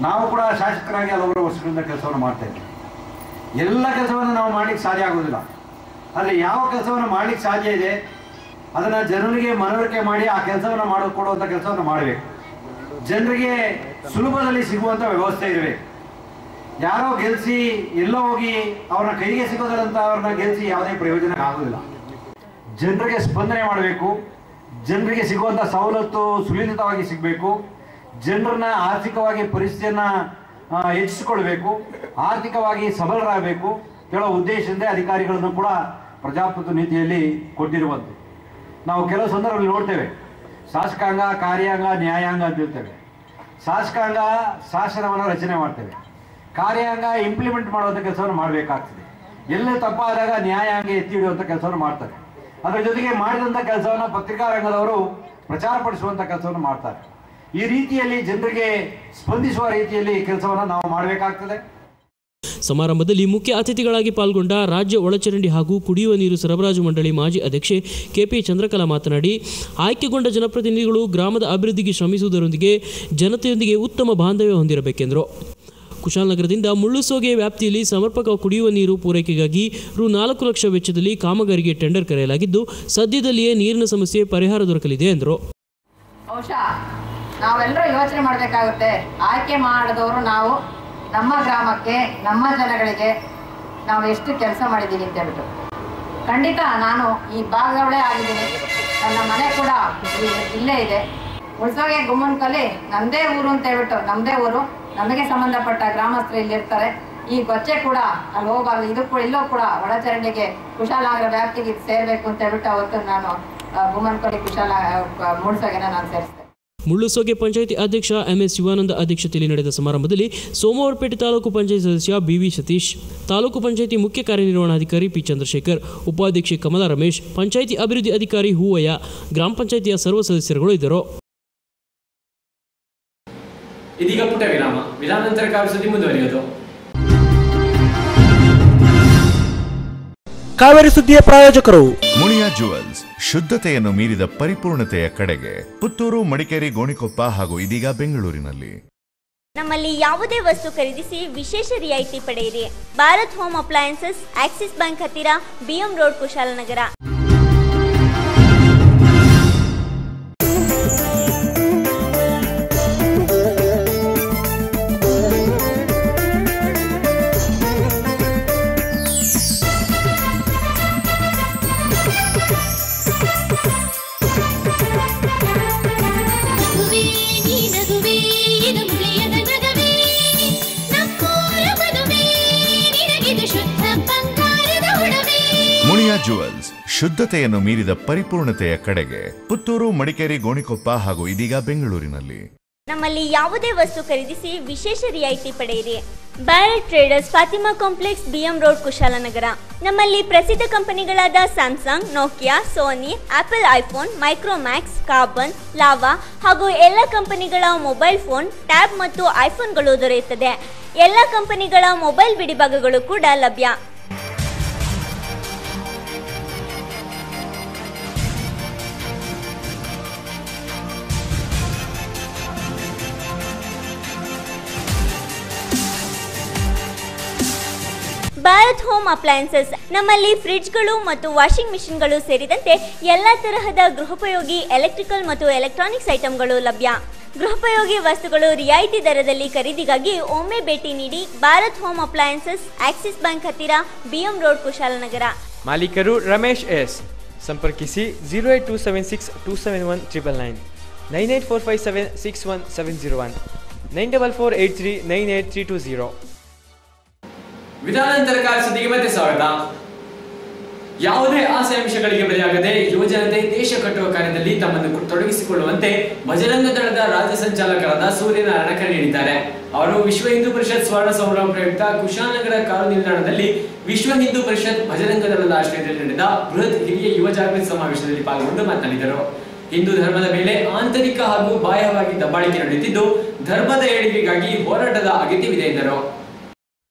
ನಾವು ಕೂಡ ಶಾಸಕರಾಗಿ ಹಲವಾರು ವರ್ಷಗಳಿಂದ ಕೆಲಸವನ್ನು ಮಾಡ್ತಾ ಇದ್ದೀವಿ. ಎಲ್ಲ ಕೆಲಸವನ್ನು ನಾವು ಮಾಡಲಿಕ್ಕೆ ಸಾಧ್ಯ ಆಗೋದಿಲ್ಲ. ಆದರೆ ಯಾವ ಕೆಲಸವನ್ನು ಮಾಡಲಿಕ್ಕೆ ಸಾಧ್ಯ ಇದೆ ಅದನ್ನು ಜನರಿಗೆ ಮನವರಿಕೆ ಮಾಡಿ ಆ ಕೆಲಸವನ್ನು ಮಾಡಿಕೊಡುವಂಥ ಕೆಲಸವನ್ನು ಮಾಡಬೇಕು. ಜನರಿಗೆ ಸುಲಭದಲ್ಲಿ ಸಿಗುವಂಥ ವ್ಯವಸ್ಥೆ ಇರಬೇಕು. ಯಾರೋ ಗೆಲ್ಲಿಸಿ ಎಲ್ಲೋ ಹೋಗಿ ಅವ್ರನ್ನ ಕೈಗೆ ಸಿಗೋದಂತ ಅವ್ರನ್ನ ಗೆಲ್ಲಿಸಿ ಯಾವುದೇ ಪ್ರಯೋಜನ ಆಗೋದಿಲ್ಲ. ಜನರಿಗೆ ಸ್ಪಂದನೆ ಮಾಡಬೇಕು. ಜನರಿಗೆ ಸಿಗುವಂಥ ಸವಲತ್ತು ಸುಲಲಿತವಾಗಿ ಸಿಗಬೇಕು. ಜನರನ್ನ ಆರ್ಥಿಕವಾಗಿ ಪರಿಸ್ಥಿತಿಯನ್ನು ಹೆಚ್ಚಿಸಿಕೊಳ್ಬೇಕು, ಆರ್ಥಿಕವಾಗಿ ಸಬಲರಾಗಬೇಕು ಹೇಳೋ ಉದ್ದೇಶದಿಂದ ಅಧಿಕಾರಿಗಳನ್ನು ಕೂಡ ಪ್ರಜಾಪ್ರಭುತ್ವ ನೀತಿಯಲ್ಲಿ ಕೊಟ್ಟಿರುವಂತೆ ನಾವು ಕೆಲವು ಸಂದರ್ಭದಲ್ಲಿ ನೋಡ್ತೇವೆ. ಶಾಸಕಾಂಗ, ಕಾರ್ಯಾಂಗ, ನ್ಯಾಯಾಂಗ ಅಂತ ಇರ್ತೇವೆ. ಶಾಸಕಾಂಗ ಶಾಸನವನ್ನು ರಚನೆ ಮಾಡ್ತೇವೆ, ಕಾರ್ಯಾಂಗ ಇಂಪ್ಲಿಮೆಂಟ್ ಮಾಡುವಂಥ ಕೆಲಸವನ್ನು ಮಾಡಬೇಕಾಗ್ತದೆ. ಎಲ್ಲೇ ತಪ್ಪಾದಾಗ ನ್ಯಾಯಾಂಗ ಎತ್ತಿ ಹಿಡಿಯುವಂಥ ಕೆಲಸವನ್ನು ಮಾಡ್ತಾರೆ. ಅದರ ಜೊತೆಗೆ ಮಾಡಿದಂಥ ಕೆಲಸವನ್ನು ಪತ್ರಿಕಾ ರಂಗದವರು ಪ್ರಚಾರಪಡಿಸುವಂಥ ಕೆಲಸವನ್ನು ಮಾಡ್ತಾರೆ. ಈ ರೀತಿಯಲ್ಲಿ ಜನರಿಗೆ ಸ್ಪಂದಿಸುವ ರೀತಿಯಲ್ಲಿ ಕೆಲಸವನ್ನು ನಾವು ಮಾಡಬೇಕಾಗ್ತದೆ. ಸಮಾರಂಭದಲ್ಲಿ ಮುಖ್ಯ ಅತಿಥಿಗಳಾಗಿ ಪಾಲ್ಗೊಂಡ ರಾಜ್ಯ ಒಳಚರಂಡಿ ಹಾಗೂ ಕುಡಿಯುವ ನೀರು ಸರಬರಾಜು ಮಂಡಳಿ ಮಾಜಿ ಅಧ್ಯಕ್ಷೆ KP ಚಂದ್ರಕಲಾ ಮಾತನಾಡಿ, ಆಯ್ಕೆಗೊಂಡ ಜನಪ್ರತಿನಿಧಿಗಳು ಗ್ರಾಮದ ಅಭಿವೃದ್ಧಿಗೆ ಶ್ರಮಿಸುವುದರೊಂದಿಗೆ ಜನತೆಯೊಂದಿಗೆ ಉತ್ತಮ ಬಾಂಧವ್ಯ ಹೊಂದಿರಬೇಕೆಂದರು. ಕುಶಾಲನಗರದಿಂದ ಮುಳ್ಳುಸೋಗೆ ವ್ಯಾಪ್ತಿಯಲ್ಲಿ ಸಮರ್ಪಕ ಕುಡಿಯುವ ನೀರು ಪೂರೈಕೆಗಾಗಿ ರು4 ಲಕ್ಷ ವೆಚ್ಚದಲ್ಲಿ ಕಾಮಗಾರಿಗೆ ಟೆಂಡರ್ ಕರೆಯಲಾಗಿದ್ದು ಸದ್ಯದಲ್ಲಿಯೇ ನೀರಿನ ಸಮಸ್ಯೆ ಪರಿಹಾರ ದೊರಕಲಿದೆ ಎಂದರು. ಬಹುಶಃ ನಾವೆಲ್ಲರೂ ಯೋಚನೆ ಮಾಡಬೇಕಾಗುತ್ತೆ. ಆಯ್ಕೆ ಮಾಡಿದವರು ನಾವು ನಮ್ಮ ಗ್ರಾಮಕ್ಕೆ, ನಮ್ಮ ಜನಗಳಿಗೆ ನಾವು ಎಷ್ಟು ಕೆಲಸ ಮಾಡಿದ್ದೀವಿ ಅಂತ ಹೇಳ್ಬಿಟ್ಟು. ಖಂಡಿತ ನಾನು ಈ ಭಾಗದವಳೇ ಆಗಿದ್ದೀನಿ. ನನ್ನ ಮನೆ ಕೂಡ ಇಲ್ಲೇ ಇದೆ. ಮುಳ್ಸೋಗೆ ಗುಮ್ಮನ್ಕಲ್ಲಿ ನಮ್ಮದೇ ಊರು ಅಂತ ಹೇಳ್ಬಿಟ್ಟು, ನಮ್ಮದೇ ಊರು, ನಮಗೆ ಸಂಬಂಧಪಟ್ಟ ಗ್ರಾಮಸ್ಥರು ಇಲ್ಲಿರ್ತಾರೆ. ಈ ಗೊಚ್ಚೆ ಕೂಡ ಅಲ್ಲಿ ಹೋಗಬಾರ್ದು, ಇದು ಕೂಡ ಇಲ್ಲೂ ಕೂಡ ಒಳಚರಂಡಿಗೆ ಕುಶಾಲನಗರ ವ್ಯಾಪ್ತಿಗೆ ಸೇರಬೇಕು ಅಂತ ಹೇಳ್ಬಿಟ್ಟು ಅವತ್ತು ನಾನು ಗುಮ್ಮನ್ಕಲ್ಲಿ ಮುಳ್ಸೋಗೆನ ನಾನು ಸೇರಿಸಿದೆ. ಮುಳ್ಳುಸೋಗೆ ಪಂಚಾಯಿತಿ ಅಧ್ಯಕ್ಷ MS ಶಿವಾನಂದ ಅಧ್ಯಕ್ಷತೆಯಲ್ಲಿ ನಡೆದ ಸಮಾರಂಭದಲ್ಲಿ ಸೋಮವಾರಪೇಟೆ ತಾಲೂಕು ಪಂಚಾಯತ್ ಸದಸ್ಯ BV ಸತೀಶ್, ತಾಲೂಕು ಪಂಚಾಯಿತಿ ಮುಖ್ಯ ಕಾರ್ಯನಿರ್ವಹಣಾಧಿಕಾರಿ P ಚಂದ್ರಶೇಖರ್, ಉಪಾಧ್ಯಕ್ಷೆ ಕಮಲಾ ರಮೇಶ್, ಪಂಚಾಯಿತಿ ಅಭಿವೃದ್ಧಿ ಅಧಿಕಾರಿ ಹೂವಯ್ಯ, ಗ್ರಾಮ ಪಂಚಾಯಿತಿಯ ಸರ್ವ ಸದಸ್ಯರುಗಳು ಇದ್ದರು. ಇದೀಗ ಪುಟ ವಿರಾಮ. ವಿರಾಮ ನಂತರ ಕಾವ್ಯ ಸುದ್ದಿ ಮುಂದುವರಿಯೋದು. ಕಾವೇರಿ ಸುದ್ದಿಯ ಪ್ರಾಯೋಜಕರು ಮುಳಿಯಾ ಜುವೆಲ್ಸ್, ಶುದ್ಧತೆಯನ್ನು ಮೀರಿದ ಪರಿಪೂರ್ಣತೆಯ ಕಡೆಗೆ ಪುತ್ತೂರು, ಮಡಿಕೇರಿ, ಗೋಣಿಕೊಪ್ಪ ಹಾಗೂ ಇದೀಗ ಬೆಂಗಳೂರಿನಲ್ಲಿ. ನಮ್ಮಲ್ಲಿ ಯಾವುದೇ ವಸ್ತು ಖರೀದಿಸಿ ವಿಶೇಷ ರಿಯಾಯಿತಿ ಪಡೆಯಿರಿ. Bharat home appliances, Axis bank ಹತ್ತಿರ, BM ರೋಡ್, ಕುಶಾಲನಗರ. ಶುದ್ಧತೆಯನ್ನು ಮೀರಿದ ಪರಿಪೂರ್ಣತೆಯ ಕಡೆಗೆ ಪುತ್ತೂರು, ಮಡಿಕೇರಿ, ಗೋಣಿಕೊಪ್ಪ ಹಾಗೂ ಇದೀಗ ಬೆಂಗಳೂರಿನಲ್ಲಿ. ನಮ್ಮಲ್ಲಿ ಯಾವುದೇ ವಸ್ತು ಖರೀದಿಸಿ ವಿಶೇಷ ರಿಯಾಯಿತಿ ಪಡೆಯಿರಿ. Bharat traders, Fatima complex, BM road, Kushalanagar. ನಮ್ಮಲ್ಲಿ ಪ್ರಸಿದ್ಧ ಕಂಪನಿಗಳಾದ Samsung, Nokia, Sony, Apple iPhone, Micromax, Karbonn, Lava ಹಾಗೂ ಎಲ್ಲ ಕಂಪನಿಗಳ ಮೊಬೈಲ್ ಫೋನ್, ಟ್ಯಾಬ್ ಮತ್ತು ಐಫೋನ್ಗಳು ದೊರೆಯುತ್ತದೆ. ಎಲ್ಲ ಕಂಪನಿಗಳ ಮೊಬೈಲ್ ಬಿಡಿಭಾಗಗಳು ಕೂಡ ಲಭ್ಯ. ಭಾರತ್ ಹೋಮ್ ಅಪ್ಲಯನ್ಸಸ್, ನಮ್ಮಲ್ಲಿ ಫ್ರಿಡ್ಜ್ಗಳು ಮತ್ತು ವಾಷಿಂಗ್ ಮಿಷಿನ್ಗಳು ಸೇರಿದಂತೆ ಎಲ್ಲ ತರಹದ ಗೃಹೋಪಯೋಗಿ ಎಲೆಕ್ಟ್ರಿಕಲ್ ಮತ್ತು ಎಲೆಕ್ಟ್ರಾನಿಕ್ಸ್ ಐಟಂಗಳು ಲಭ್ಯ. ಗೃಹೋಪಯೋಗಿ ವಸ್ತುಗಳು ರಿಯಾಯಿತಿ ದರದಲ್ಲಿ ಖರೀದಿಗಾಗಿ ಒಮ್ಮೆ ಭೇಟಿ ನೀಡಿ. Bharat home appliances, Axis bank ಹತ್ತಿರ, ಬಿಎಂ ರೋಡ್, ಕುಶಾಲನಗರ. ಮಾಲೀಕರು ರಮೇಶ್ ಎಸ್. ಸಂಪರ್ಕಿಸಿ 08276 271 999, 98457 61701, 94483 98320. ವಿಧಾನಾಂತರ ಸುದ್ದಿಗೆ ಮತ್ತೆ ಸ್ವಾಗತ. ಯಾವುದೇ ಆಶಯಾಂಶಗಳಿಗೆ ಬಲಿಯಾಗದೆ ಯುವಜನತೆ ದೇಶ ಕಟ್ಟುವ ಕಾರ್ಯದಲ್ಲಿ ತಮ್ಮನ್ನು ತೊಡಗಿಸಿಕೊಳ್ಳುವಂತೆ ಬಜರಂಗ ದಳದ ರಾಜ್ಯ ಸಂಚಾಲಕರಾದ ಸೂರ್ಯನಾರಾಯಣ ಕರೆ ನೀಡಿದ್ದಾರೆ. ಅವರು ವಿಶ್ವ ಹಿಂದೂ ಪರಿಷತ್ ಸ್ವರ್ಣ ಸಂಭ್ರಮ ಪ್ರಯುಕ್ತ ಕುಶಾಲನಗರ ಕಾರು ನಿಲ್ದಾಣದಲ್ಲಿ ವಿಶ್ವ ಹಿಂದೂ ಪರಿಷತ್ ಬಜರಂಗ ದಳದ ಆಶ್ರಯದಲ್ಲಿ ನಡೆದ ಬೃಹತ್ ಹಿರಿಯ ಯುವ ಜಾಗೃತಿ ಸಮಾವೇಶದಲ್ಲಿ ಪಾಲ್ಗೊಂಡು ಮಾತನಾಡಿದರು. ಹಿಂದೂ ಧರ್ಮದ ಮೇಲೆ ಆಂತರಿಕ ಹಾಗೂ ಬಾಹ್ಯವಾಗಿ ದಬ್ಬಾಳಿಕೆ ನಡೆಯುತ್ತಿದ್ದು, ಧರ್ಮದ ಏಳಿಗೆಗಾಗಿ ಹೋರಾಟದ ಅಗತ್ಯವಿದೆ ಎಂದರು.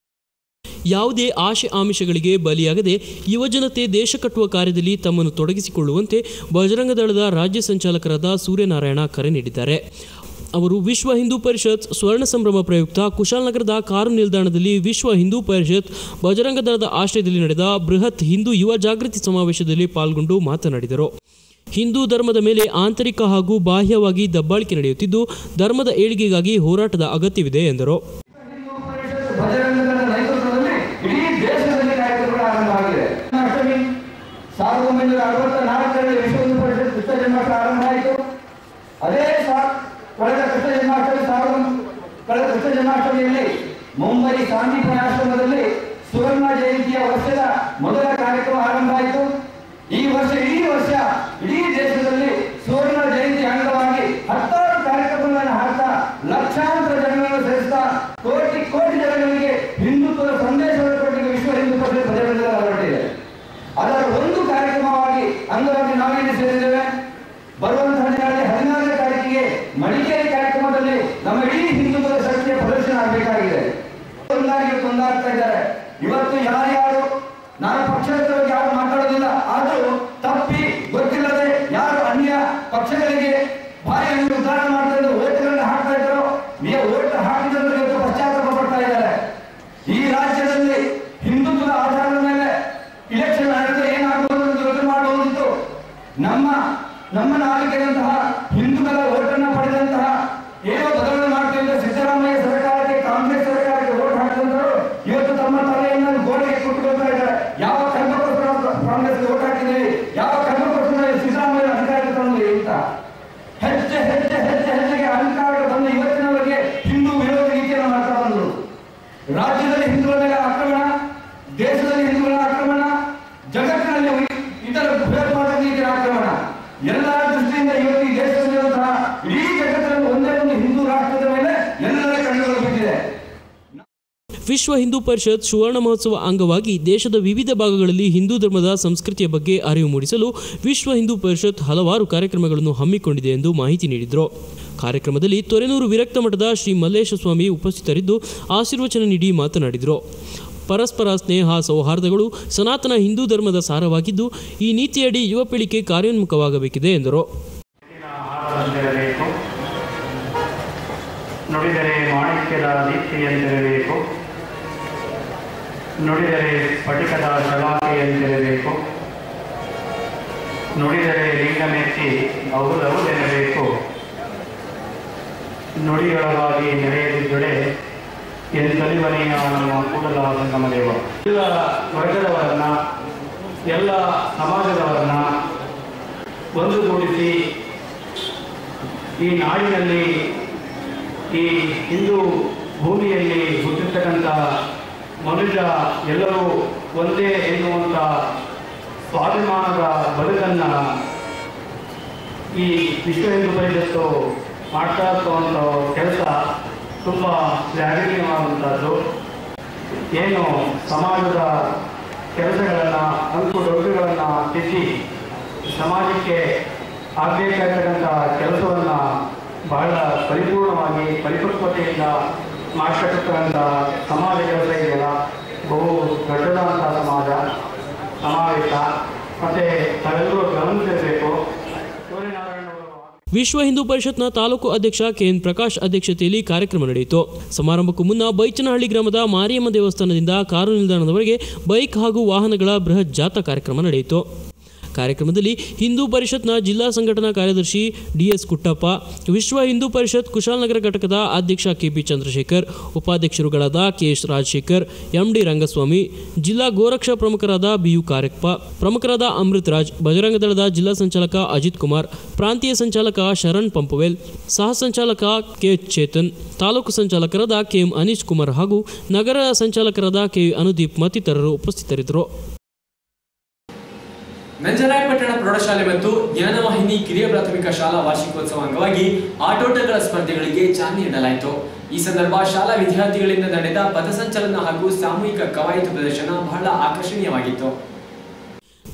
ಯಾವುದೇ ಆಶೆ ಆಮಿಷಗಳಿಗೆ ಬಲಿಯಾಗದೆ ಯುವಜನತೆ ದೇಶ ಕಟ್ಟುವ ಕಾರ್ಯದಲ್ಲಿ ತಮ್ಮನ್ನು ತೊಡಗಿಸಿಕೊಳ್ಳುವಂತೆ ಬಜರಂಗ ದಳದ ರಾಜ್ಯ ಸಂಚಾಲಕರಾದ ಸೂರ್ಯನಾರಾಯಣ ಕರೆ ನೀಡಿದ್ದಾರೆ. ಅವರು ವಿಶ್ವ ಹಿಂದೂ ಪರಿಷತ್ ಸ್ವರ್ಣ ಸಂಭ್ರಮ ಪ್ರಯುಕ್ತ ಕುಶಾಲನಗರದ ಕಾರು ನಿಲ್ದಾಣದಲ್ಲಿ ವಿಶ್ವ ಹಿಂದೂ ಪರಿಷತ್ ಬಜರಂಗ ದಳದ ಆಶ್ರಯದಲ್ಲಿ ನಡೆದ ಬೃಹತ್ ಹಿಂದೂ ಯುವ ಜಾಗೃತಿ ಸಮಾವೇಶದಲ್ಲಿ ಪಾಲ್ಗೊಂಡು ಮಾತನಾಡಿದರು. ಹಿಂದೂ ಧರ್ಮದ ಮೇಲೆ ಆಂತರಿಕ ಹಾಗೂ ಬಾಹ್ಯವಾಗಿ ದಬ್ಬಾಳಿಕೆ ನಡೆಯುತ್ತಿದ್ದು, ಧರ್ಮದ ಏಳಿಗೆಗಾಗಿ ಹೋರಾಟದ ಅಗತ್ಯವಿದೆ ಎಂದರು. ಇಡೀ ದೇಶದಲ್ಲಿ ಕಾರ್ಯಕ್ರಮಗಳು ಆರಂಭವಾಗಿದೆ. ಅಷ್ಟಮಿ 1964ರಲ್ಲಿ ವಿಶ್ವ ಹಿಂದೂ ಪರಿಷತ್ ಕೃಷ್ಣ ಜನ್ಮಾಷ್ಟಮಿ ಆರಂಭ ಆಯಿತು. ಅದೇ ಕಳೆದ ಕೃಷ್ಣ ಜನ್ಮಾಷ್ಟಮಿಯಲ್ಲಿ ಮುಂಬೈ ಸಾಂದೀಪನಿ ಆಶ್ರಮದಲ್ಲಿ ಸುವರ್ಣ ಜಯಂತಿಯ ವರ್ಷದ ಮೊದಲ ಕಾರ್ಯಕ್ರಮ ಆರಂಭ ಆಯಿತು. ಈ ವರ್ಷ ಇಡೀ ದೇಶದಲ್ಲಿ ಸುವರ್ಣ ಜಯಂತಿ ಅಂಗವಾಗಿ 10 ಕಾರ್ಯಕ್ರಮಗಳನ್ನು ಹಾಕ್ತಾ ಲಕ್ಷಾಂತರ ಜನಗಳನ್ನು ಸೇರಿಸ್ತಾ ಕೋಟಿ ಜನಗಳಿಗೆ ಹಿಂದುತ್ವದ ಸಂದೇಶವನ್ನು ಕೊಟ್ಟಿಗೆ ವಿಶ್ವ ಹಿಂದೂ ಪರಿಷತ್ ಬಜರಂಗ ದಳ ಹೊರಟಿದೆ. ಅದರ ಒಂದು ಕಾರ್ಯಕ್ರಮವಾಗಿ ಅಂಗವಾಗಿ ನಾವಿಲ್ಲಿ ಸೇರಿದ್ದೇವೆ. ಬರುವಂತಹ ದಿನಗಳಲ್ಲಿ 14ನೇ ತಾರೀಕಿಗೆ ಮಡಿಕೇರಿ ಕಾರ್ಯಕ್ರಮದಲ್ಲಿ ನಮ್ಮ ಇಡೀ ಹಿಂದುತ್ವದ ಶಕ್ತಿಯ ಪ್ರದರ್ಶನ ಆಗಬೇಕಾಗಿದೆ. ತೊಂದಾಗ್ತಾ ಇದ್ದಾರೆ. ಇವತ್ತು ಯಾರು ನಾನು ಪಕ್ಷದ ಯಾರು ಮಾತಾಡೋದಿಲ್ಲ, ಆದರೂ ತಪ್ಪಿ ಗೊತ್ತಿಲ್ಲದೆ ಯಾರು ಅನ್ಯ ಪಕ್ಷಗಳಿಗೆ ಬಾಯಿಯನ್ನು ಉದ್ಧಾರ ಮಾಡ್ತಾ ಇದ್ರು, ಓಟ್ಗಳನ್ನು ಹಾಕ್ತಾ ಇದ್ರು, ಓಟ್ ಹಾಕಿದ್ರು ಇವತ್ತು ಪಶ್ಚಾತ್ತಾಪ ಪಡ್ತಾ ಇದ್ದಾರೆ. ಈ ರಾಜ್ಯದಲ್ಲಿ ಹಿಂದುತ್ವದ ಆಧಾರದ ಮೇಲೆ ಇಲೆಕ್ಷನ್ ನಡೆದರೆ ಏನಾಗಬಹುದು ಎಂದು ಯೋಚನೆ ಮಾಡಬಹುದಿತ್ತು. ನಮ್ಮ ನಾಯಕರಂತಹ ಹಿಂದೂಗಳ ಓಟನ್ನು ಪಡೆದಂತಹ ಏನೋ ಬದಲಾವಣೆ ಮಾಡ್ತಿದ್ದ ಸಿದ್ದರಾಮಯ್ಯ ಸರ್ಕಾರಕ್ಕೆ, ಕಾಂಗ್ರೆಸ್ ಸರ್ಕಾರಕ್ಕೆ ಓಟ್ ಹಾಕಿದಂತರು ಇವತ್ತು ತಮ್ಮ ತಲೆಯನ್ನು ಗೋಡೆಗೆ ಕೊಟ್ಟುಕೊಳ್ತಾ ಇದ್ದಾರೆ. ಯಾವ ಕರ್ಮಕೋಸ್ಕರ ಕಾಂಗ್ರೆಸ್ಗೆ ಓಟ್ ಹಾಕಿದ್ದೀವಿ, ಯಾವ ಕರ್ಮಕೋಸ್ಕರ ಸಿದ್ದರಾಮಯ್ಯ ಅಧಿಕಾರಕ್ಕೆ ತಂದ್ರಿ ಅಂತ ಹೆಜ್ಜೆಗೆ ಅಧಿಕಾರಕ್ಕೆ ಬಂದು ಇವತ್ತಿನವರೆಗೆ ಹಿಂದೂ ವಿರೋಧಿ ನೀತಿಯನ್ನು ಮಾಡ್ತಾ ಬಂದರು. ರಾಜ್ಯದಲ್ಲಿ ಹಿಂದೂಗಳ ಮೇಲೆ ಆಕ್ರಮಣ, ದೇಶದಲ್ಲಿ ಹಿಂದೂಗಳ ಆಕ್ರಮಣ, ಜಗತ್ತಿನಲ್ಲಿ ಇತರ ಭಯೋತ್ಪಾದಕ ನೀತಿಯ ಆಕ್ರಮಣ, ಎಲ್ಲ ದೃಷ್ಟಿಯಿಂದ ಇವತ್ತು ಈ ದೇಶದಲ್ಲಿರುವಂತಹ ಇಡೀ ಜಗತ್ತಿನಲ್ಲಿ ಒಂದೇ ಒಂದು ಹಿಂದೂ ರಾಷ್ಟ್ರದ ಮೇಲೆ ಎಲ್ಲರ ಕಣ್ಣುಗಳು ಬಿದ್ದಿದೆ. ವಿಶ್ವ ಹಿಂದೂ ಪರಿಷತ್ ಸುವರ್ಣ ಮಹೋತ್ಸವ ಅಂಗವಾಗಿ ದೇಶದ ವಿವಿಧ ಭಾಗಗಳಲ್ಲಿ ಹಿಂದೂ ಧರ್ಮದ ಸಂಸ್ಕೃತಿಯ ಬಗ್ಗೆ ಅರಿವು ಮೂಡಿಸಲು ವಿಶ್ವ ಹಿಂದೂ ಪರಿಷತ್ ಹಲವಾರು ಕಾರ್ಯಕ್ರಮಗಳನ್ನು ಹಮ್ಮಿಕೊಂಡಿದೆ ಎಂದು ಮಾಹಿತಿ ನೀಡಿದರು. ಕಾರ್ಯಕ್ರಮದಲ್ಲಿ ತೊರೆನೂರು ವಿರಕ್ತ ಮಠದ ಶ್ರೀ ಮಲ್ಲೇಶ ಸ್ವಾಮಿ ಉಪಸ್ಥಿತರಿದ್ದು ಆಶೀರ್ವಚನ ನೀಡಿ ಮಾತನಾಡಿದರು. ಪರಸ್ಪರ ಸ್ನೇಹ ಸೌಹಾರ್ದಗಳು ಸನಾತನ ಹಿಂದೂ ಧರ್ಮದ ಸಾರವಾಗಿದ್ದು, ಈ ನೀತಿಯಡಿ ಯುವ ಪೀಳಿಗೆ ಕಾರ್ಯೋನ್ಮುಖವಾಗಬೇಕಿದೆ ಎಂದರು. ನುಡಿದರೆ ಮಾಣಿಕ್ಯದ ದೀಪ್ತಿಯಂತಿರಬೇಕು, ನುಡಿದರೆ ಸ್ಫಟಿಕದ ಶಲಾಕೆಯಂತಿರಬೇಕು, ನುಡಿದರೆ ಲಿಂಗಮೆತ್ತಿ ಹೌದೌದೆನ್ನಬೇಕು, ನುಡಿಯೊಳಗಾಗಿ ನೆರೆಯದಿದ್ದರೆ ಎಂತಲಿವನೆಯ ನಮ್ಮ ಕೂಡಲ ಸಂಗಮದೇವ. ಎಲ್ಲ ವರ್ಗದವರನ್ನ, ಎಲ್ಲ ಸಮಾಜದವರನ್ನ ಒಂದುಗೂಡಿಸಿ ಈ ನಾಡಿನಲ್ಲಿ, ಈ ಹಿಂದೂ ಭೂಮಿಯಲ್ಲಿ ಹುಟ್ಟಿರ್ತಕ್ಕಂಥ ಮನುಷ್ಯ ಎಲ್ಲರೂ ಒಂದೇ ಎನ್ನುವಂಥ ಸ್ವಾಭಿಮಾನದ ಬದುಕನ್ನು ಈ ವಿಶ್ವ ಹಿಂದೂ ಪರಿಷತ್ತು ಮಾಡ್ತಾ ಇರುವಂಥ ಕೆಲಸ ತುಂಬ ಶ್ಲಾಘನೀಯವಾದಂಥದ್ದು. ಏನು ಸಮಾಜದ ಕೆಲಸಗಳನ್ನು ಅಂಕುಡೊಂಕುಗಳನ್ನು ತಿದ್ದಿ ಸಮಾಜಕ್ಕೆ ಆಗಬೇಕಾಗಿರ್ತಕ್ಕಂಥ ಕೆಲಸವನ್ನು ಬಹಳ ಪರಿಪೂರ್ಣವಾಗಿ ಪರಿಪಕ್ವತೆಯಿಂದ ಮಾಡ್ತಕ್ಕಂಥ ಸಮಾಜ ಕೆಲಸ ಇದೆಯಲ್ಲ, ಬಹು ದೊಡ್ಡದಾದಂಥ ಸಮಾವೇಶ ಮತ್ತು ತಾವೆಲ್ಲರೂ ಗಮನಿಸಿರಬೇಕು. ವಿಶ್ವ ಹಿಂದೂ ಪರಿಷತ್ನ ತಾಲೂಕು ಅಧ್ಯಕ್ಷ ಕೆಎನ್ ಪ್ರಕಾಶ್ ಅಧ್ಯಕ್ಷತೆಯಲ್ಲಿ ಕಾರ್ಯಕ್ರಮ ನಡೆಯಿತು. ಸಮಾರಂಭಕ್ಕೂ ಮುನ್ನ ಬೈಚನಹಳ್ಳಿ ಗ್ರಾಮದ ಮಾರಿಯಮ್ಮ ದೇವಸ್ಥಾನದಿಂದ ಕಾರು ನಿಲ್ದಾಣದವರೆಗೆ ಬೈಕ್ ಹಾಗೂ ವಾಹನಗಳ ಬೃಹತ್ ಜಾಥಾ ಕಾರ್ಯಕ್ರಮ ನಡೆಯಿತು. ಕಾರ್ಯಕ್ರಮದಲ್ಲಿ ಹಿಂದೂ ಪರಿಷತ್ನ ಜಿಲ್ಲಾ ಸಂಘಟನಾ ಕಾರ್ಯದರ್ಶಿ ಡಿಎಸ್ ಕುಟ್ಟಪ್ಪ, ವಿಶ್ವ ಹಿಂದೂ ಪರಿಷತ್ ಕುಶಾಲನಗರ ಘಟಕದ ಅಧ್ಯಕ್ಷ ಕೆಪಿ ಚಂದ್ರಶೇಖರ್, ಉಪಾಧ್ಯಕ್ಷರುಗಳಾದ ಕೆಎಸ್ ರಾಜಶೇಖರ್, ಎಂಡಿ ರಂಗಸ್ವಾಮಿ, ಜಿಲ್ಲಾ ಗೋರಕ್ಷಾ ಪ್ರಮುಖರಾದ ಬಿಯು ಕಾರ್ಯಪ್ಪ, ಪ್ರಮುಖರಾದ ಅಮೃತ್ ರಾಜ್, ಬಜರಂಗ ದಳದ ಜಿಲ್ಲಾ ಸಂಚಾಲಕ ಅಜಿತ್ ಕುಮಾರ್, ಪ್ರಾಂತೀಯ ಸಂಚಾಲಕ ಶರಣ್ ಪಂಪವೇಲ್, ಸಹ ಸಂಚಾಲಕ ಕೆ ಚೇತನ್, ತಾಲೂಕು ಸಂಚಾಲಕರಾದ ಕೆಎಂ ಅನೀಶ್ ಕುಮಾರ್ ಹಾಗೂ ನಗರ ಸಂಚಾಲಕರಾದ ಕೆ ಅನುದೀಪ್ ಮತ್ತಿತರರು ಉಪಸ್ಥಿತರಿದ್ದರು. ನಂಜರಾಯಪಟ್ಟಣ ಪ್ರೌಢಶಾಲೆ ಮತ್ತು ಜ್ಞಾನವಾಹಿನಿ ಕಿರಿಯ ಪ್ರಾಥಮಿಕ ಶಾಲಾ ವಾರ್ಷಿಕೋತ್ಸವ ಅಂಗವಾಗಿ ಆಟೋಟಗಳ ಸ್ಪರ್ಧೆಗಳಿಗೆ ಚಾಲನೆ ನೀಡಲಾಯಿತು. ಈ ಸಂದರ್ಭ ಶಾಲಾ ವಿದ್ಯಾರ್ಥಿಗಳಿಂದ ನಡೆದ ಪಥಸಂಚಲನ ಹಾಗೂ ಸಾಮೂಹಿಕ ಕವಾಯತು ಪ್ರದರ್ಶನ ಬಹಳ ಆಕರ್ಷಣೀಯವಾಗಿತ್ತು.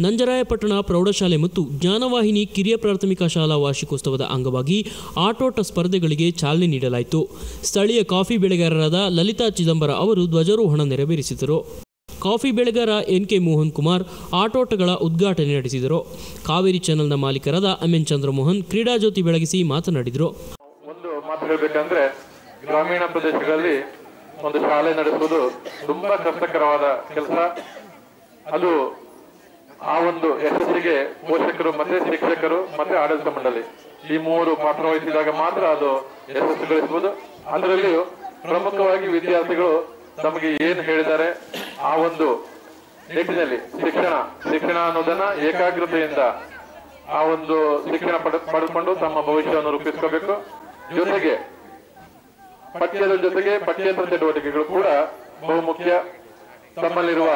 ನಂಜರಾಯಪಟ್ಟಣ ಪ್ರೌಢಶಾಲೆ ಮತ್ತು ಜ್ಞಾನವಾಹಿನಿ ಕಿರಿಯ ಪ್ರಾಥಮಿಕ ಶಾಲಾ ವಾರ್ಷಿಕೋತ್ಸವದ ಅಂಗವಾಗಿ ಆಟೋಟ ಸ್ಪರ್ಧೆಗಳಿಗೆ ಚಾಲನೆ ನೀಡಲಾಯಿತು. ಸ್ಥಳೀಯ ಕಾಫಿ ಬೆಳೆಗಾರರಾದ ಲಲಿತಾ ಚಿದಂಬರ ಅವರು ಧ್ವಜಾರೋಹಣ ನೆರವೇರಿಸಿದರು. ಕಾಫಿ ಬೆಳೆಗಾರ ಎನ್.ಕೆ. ಮೋಹನ್ ಕುಮಾರ್ ಆಟೋಟಗಳ ಉದ್ಘಾಟನೆ ನಡೆಸಿದರು. ಕಾವೇರಿ ಚಾನೆಲ್ನ ಮಾಲೀಕರಾದ ಎಂಎನ್ ಚಂದ್ರಮೋಹನ್ ಕ್ರೀಡಾ ಜ್ಯೋತಿ ಬೆಳಗಿಸಿ ಮಾತನಾಡಿದರು. ಒಂದು ಮಾತು ಹೇಳಬೇಕಂದ್ರೆ, ಗ್ರಾಮೀಣ ಪ್ರದೇಶಗಳಲ್ಲಿ ಒಂದು ಶಾಲೆ ನಡೆಸುವುದು ತುಂಬಾ ಕಷ್ಟಕರವಾದ ಕೆಲಸ. ಅದು ಆ ಒಂದು ಯಶಸ್ಸಿಗೆ ಪೋಷಕರು ಮತ್ತೆ ಶಿಕ್ಷಕರು ಮತ್ತೆ ಆಡಳಿತ ಮಂಡಳಿ ಈ ಮೂವರು ಪಾತ್ರ ವಹಿಸಿದಾಗ ಮಾತ್ರ ಅದು ಯಶಸ್ಸು ಗಳಿಸಬಹುದು. ಅದರಲ್ಲಿಯೂ ಪ್ರಮುಖವಾಗಿ ವಿದ್ಯಾರ್ಥಿಗಳು ತಮಗೆ ಏನು ಹೇಳಿದ್ದಾರೆ ಆ ಒಂದು ನಿಟ್ಟಿನಲ್ಲಿ ಶಿಕ್ಷಣ ಅನ್ನೋದನ್ನ ಏಕಾಗ್ರತೆಯಿಂದ ಆ ಒಂದು ಶಿಕ್ಷಣ ಪಡೆದುಕೊಂಡು ತಮ್ಮ ಭವಿಷ್ಯವನ್ನು ರೂಪಿಸ್ಕೋಬೇಕು. ಜೊತೆಗೆ ಪಠ್ಯದ ಜೊತೆಗೆ ಪಠ್ಯೇತರ ಚಟುವಟಿಕೆಗಳು ಕೂಡ ಬಹುಮುಖ್ಯ. ತಮ್ಮಲ್ಲಿರುವ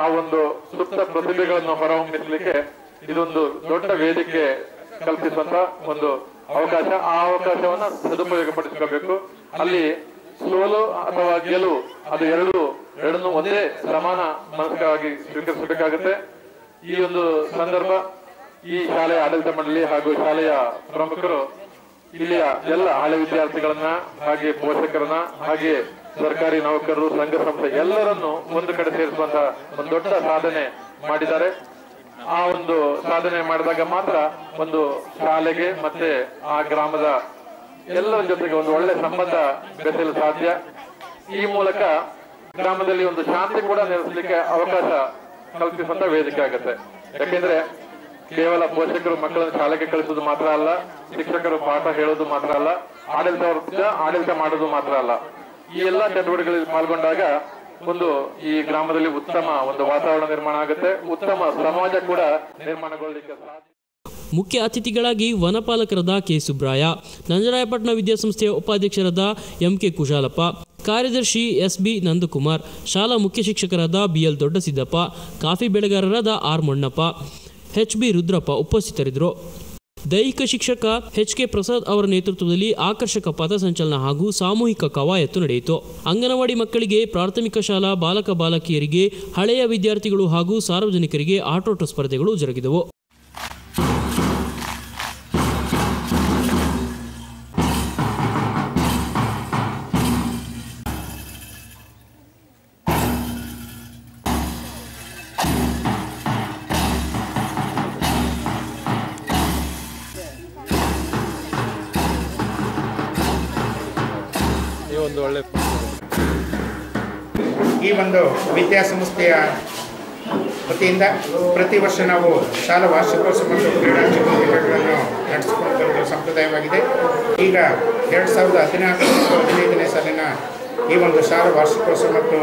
ಆ ಒಂದು ಸುಪ್ತ ಪ್ರತಿಭೆಗಳನ್ನು ಹೊರಹೊಮ್ಮಿಸಲಿಕ್ಕೆ ಇದೊಂದು ದೊಡ್ಡ ವೇದಿಕೆ ಕಲ್ಪಿಸುವಂತ ಒಂದು ಅವಕಾಶ. ಆ ಅವಕಾಶವನ್ನ ಸದುಪಯೋಗ ಪಡಿಸ್ಕೋಬೇಕು. ಅಲ್ಲಿ ಸೋಲು ಅಥವಾ ಗೆಲುವು ಅದು ಎರಡನ್ನೂ ಒಂದೇ ಸಮಾನ ಮನಸ್ಕವಾಗಿ ಸ್ವೀಕರಿಸಬೇಕಾಗುತ್ತೆ. ಈ ಒಂದು ಸಂದರ್ಭ ಈ ಶಾಲೆಯ ಆಡಳಿತ ಮಂಡಳಿ ಹಾಗೂ ಶಾಲೆಯ ಪ್ರಮುಖರು ಇಲ್ಲಿಯ ಎಲ್ಲ ಹಳೆ ವಿದ್ಯಾರ್ಥಿಗಳನ್ನ ಹಾಗೆ ಪೋಷಕರನ್ನ ಹಾಗೆ ಸರ್ಕಾರಿ ನೌಕರರು ಸಂಘ ಸಂಸ್ಥೆ ಎಲ್ಲರನ್ನು ಒಂದು ಕಡೆ ಸೇರಿಸುವಂತ ಒಂದು ದೊಡ್ಡ ಸಾಧನೆ ಮಾಡಿದ್ದಾರೆ. ಆ ಒಂದು ಸಾಧನೆ ಮಾಡಿದಾಗ ಮಾತ್ರ ಒಂದು ಶಾಲೆಗೆ ಮತ್ತೆ ಆ ಗ್ರಾಮದ ಎಲ್ಲರ ಜೊತೆಗೆ ಒಂದು ಒಳ್ಳೆ ಸಂಬಂಧ ಬೆಸೆಯಲು ಸಾಧ್ಯ. ಈ ಮೂಲಕ ಗ್ರಾಮದಲ್ಲಿ ಒಂದು ಶಾಂತಿ ಕೂಡ ನೆಲೆಸಲಿಕ್ಕೆ ಅವಕಾಶ ಕಲ್ಪಿಸುವಂತ ವೇದಿಕೆ ಆಗುತ್ತೆ. ಯಾಕೆಂದ್ರೆ ಕೇವಲ ಪೋಷಕರು ಮಕ್ಕಳನ್ನು ಶಾಲೆಗೆ ಕಳಿಸೋದು ಮಾತ್ರ ಅಲ್ಲ, ಶಿಕ್ಷಕರು ಪಾಠ ಹೇಳೋದು ಮಾತ್ರ ಅಲ್ಲ, ಆಡಳಿತ ಮಾಡೋದು ಮಾತ್ರ ಅಲ್ಲ. ಈ ಎಲ್ಲಾ ಚಟುವಟಿಕೆಗಳಲ್ಲಿ ಪಾಲ್ಗೊಂಡಾಗ ಒಂದು ಈ ಗ್ರಾಮದಲ್ಲಿ ಉತ್ತಮ ಒಂದು ವಾತಾವರಣ ನಿರ್ಮಾಣ ಆಗುತ್ತೆ, ಉತ್ತಮ ಸಮಾಜ ಕೂಡ ನಿರ್ಮಾಣಗೊಳ್ಳಲಿಕ್ಕೆ ಸಾಧ್ಯ. ಮುಖ್ಯ ಅತಿಥಿಗಳಾಗಿ ವನಪಾಲಕರಾದ ಕೆ ಸುಬ್ರಾಯ, ನಂಜರಾಯಪಟ್ಟಣ ವಿದ್ಯಾಸಂಸ್ಥೆಯ ಉಪಾಧ್ಯಕ್ಷರಾದ ಎಂಕೆ ಕುಶಾಲಪ್ಪ, ಕಾರ್ಯದರ್ಶಿ ಎಸ್ಬಿ ನಂದಕುಮಾರ್, ಶಾಲಾ ಮುಖ್ಯ ಶಿಕ್ಷಕರಾದ B L Doddasiddappa, coffee ಬೆಳೆಗಾರರಾದ R Mannappa, H B Rudrappa ಉಪಸ್ಥಿತರಿದ್ದರು. ದೈಹಿಕ ಶಿಕ್ಷಕ ಎಚ್ಕೆ ಪ್ರಸಾದ್ ಅವರ ನೇತೃತ್ವದಲ್ಲಿ ಆಕರ್ಷಕ ಪಥಸಂಚಲನ ಹಾಗೂ ಸಾಮೂಹಿಕ ಕವಾಯತು ನಡೆಯಿತು. ಅಂಗನವಾಡಿ ಮಕ್ಕಳಿಗೆ, ಪ್ರಾಥಮಿಕ ಶಾಲಾ ಬಾಲಕ ಬಾಲಕಿಯರಿಗೆ, ಹಳೆಯ ವಿದ್ಯಾರ್ಥಿಗಳು ಹಾಗೂ ಸಾರ್ವಜನಿಕರಿಗೆ ಆಟೋಟ ಸ್ಪರ್ಧೆಗಳು ಜರುಗಿದವು. ಈ ಒಂದು ವಿದ್ಯಾಸಂಸ್ಥೆಯ ವತಿಯಿಂದ ಪ್ರತಿ ವರ್ಷ ನಾವು ಶಾಲಾ ವಾರ್ಷಿಕೋತ್ಸವ ಮತ್ತು ಕ್ರೀಡಾ ಚಟುವಟಿಕೆಗಳನ್ನು ನಡೆಸಿಕೊಂಡು ಬರುವುದು ಸಂಪ್ರದಾಯವಾಗಿದೆ. ಈಗ 2014-15ನೇ ಸಾಲಿನ ಈ ಒಂದು ಶಾಲಾ ವಾರ್ಷಿಕೋತ್ಸವ ಮತ್ತು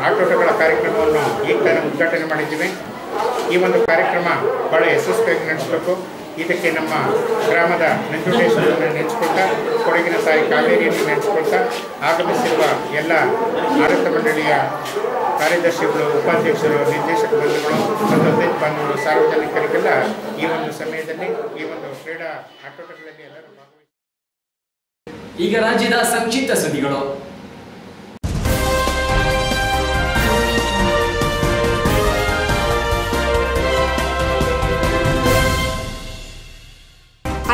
ಆಟೋಟಗಳ ಕಾರ್ಯಕ್ರಮವನ್ನು ಈಗ ತಾನೇ ಉದ್ಘಾಟನೆ ಮಾಡಿದ್ದೀವಿ. ಈ ಒಂದು ಕಾರ್ಯಕ್ರಮ ಭಾಳ ಯಶಸ್ವಿಯಾಗಿ ನಡೆಸಬೇಕು. ಇದಕ್ಕೆ ನಮ್ಮ ಗ್ರಾಮದ ನಂಜುಂಡೇಶ್ವರನ್ನು ನೆನೆಸ್ಕೊಳ್ತಾ, ಕೊಡಗಿನ ತಾಯಿ ಕಾವೇರಿಯನ್ನು ನೆನೆಸ್ಕೊಳ್ತಾ, ಆಗಮಿಸಿರುವ ಎಲ್ಲ ಆಡಳಿತ ಮಂಡಳಿಯ ಕಾರ್ಯದರ್ಶಿಗಳು, ಉಪಾಧ್ಯಕ್ಷರು, ನಿರ್ದೇಶಕ ಬಂಧುಗಳು ಮತ್ತು ಅಧ್ಯಕ್ಷ ಬಂಧುಗಳು, ಸಾರ್ವಜನಿಕರಿಗೆಲ್ಲ ಈ ಒಂದು ಸಮಯದಲ್ಲಿ ಈ ಒಂದು ಕ್ರೀಡಾ ಆಟೋಟಗಳಲ್ಲಿ ಎಲ್ಲರೂ ಭಾಗವಹಿಸಿ. ಈಗ ರಾಜ್ಯದ ಸಂಕ್ಷಿಪ್ತ ಸುದ್ದಿಗಳು.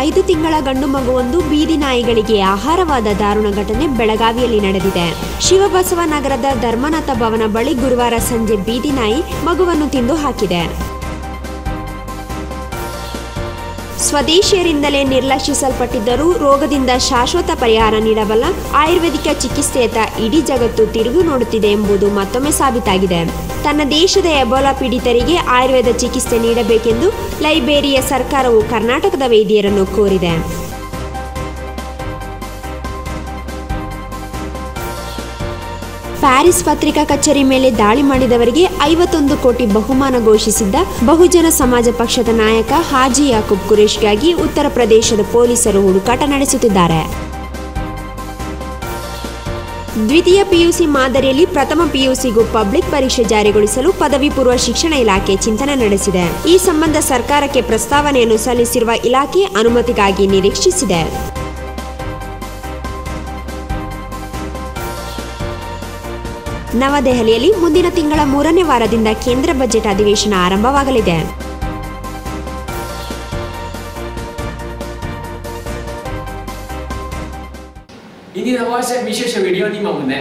ಐದು ತಿಂಗಳ ಗಂಡು ಮಗುವೊಂದು ಬೀದಿ ನಾಯಿಗಳಿಗೆ ಆಹಾರವಾದ ದಾರುಣ ಘಟನೆ ಬೆಳಗಾವಿಯಲ್ಲಿ ನಡೆದಿದೆ. ಶಿವಬಸವ ನಗರದ ಧರ್ಮನಾಥ ಭವನ ಬಳಿ ಗುರುವಾರ ಸಂಜೆ ಬೀದಿ ನಾಯಿ ಮಗುವನ್ನು ತಿಂದು ಹಾಕಿದೆ. ಸ್ವದೇಶಿಯರಿಂದಲೇ ನಿರ್ಲಕ್ಷಿಸಲ್ಪಟ್ಟಿದ್ದರೂ ರೋಗದಿಂದ ಶಾಶ್ವತ ಪರಿಹಾರ ನೀಡಬಲ್ಲ ಆಯುರ್ವೇದಿಕ ಚಿಕಿತ್ಸೆಯತ್ತ ಇಡೀ ಜಗತ್ತು ತಿರುಗಿ ನೋಡುತ್ತಿದೆ ಎಂಬುದು ಮತ್ತೊಮ್ಮೆ ಸಾಬೀತಾಗಿದೆ. ತನ್ನ ದೇಶದ ಎಬೋಲಾ ಪೀಡಿತರಿಗೆ ಆಯುರ್ವೇದ ಚಿಕಿತ್ಸೆ ನೀಡಬೇಕೆಂದು ಲೈಬೇರಿಯಾ ಸರ್ಕಾರವು ಕರ್ನಾಟಕದ ವೈದ್ಯರನ್ನು ಕೋರಿದೆ. ಪ್ಯಾರಿಸ್ ಪತ್ರಿಕಾ ಕಚೇರಿ ಮೇಲೆ ದಾಳಿ ಮಾಡಿದವರಿಗೆ 51 ಕೋಟಿ ಬಹುಮಾನ ಘೋಷಿಸಿದ್ದ ಬಹುಜನ ಸಮಾಜ ಪಕ್ಷದ ನಾಯಕ ಹಾಜಿ ಯಾಕೂಬ್ ಕುರೇಶ್ಗಾಗಿ ಉತ್ತರ ಪ್ರದೇಶದ ಪೊಲೀಸರು ಹುಡುಕಾಟ ನಡೆಸುತ್ತಿದ್ದಾರೆ. ದ್ವಿತೀಯ ಪಿಯುಸಿ ಮಾದರಿಯಲ್ಲಿ ಪ್ರಥಮ ಪಿಯುಸಿಗೂ ಪಬ್ಲಿಕ್ ಪರೀಕ್ಷೆ ಜಾರಿಗೊಳಿಸಲು ಪದವಿ ಪೂರ್ವ ಶಿಕ್ಷಣ ಇಲಾಖೆ ಚಿಂತನೆ ನಡೆಸಿದೆ. ಈ ಸಂಬಂಧ ಸರ್ಕಾರಕ್ಕೆ ಪ್ರಸ್ತಾವನೆಯನ್ನು ಸಲ್ಲಿಸಿರುವ ಇಲಾಖೆ ಅನುಮತಿಗಾಗಿ ನಿರೀಕ್ಷಿಸಿದೆ. ನವದೆಹಲಿಯಲ್ಲಿ ಮುಂದಿನ ತಿಂಗಳ 3ನೇ ವಾರದಿಂದ ಕೇಂದ್ರ ಬಜೆಟ್ ಅಧಿವೇಶನ ಆರಂಭವಾಗಲಿದೆ. ಇಂದಿನ ವಾಟ್ಸ್ಆಪ್ ವಿಶೇಷ ವಿಡಿಯೋ ನಿಮ್ಮ ಮುಂದೆ.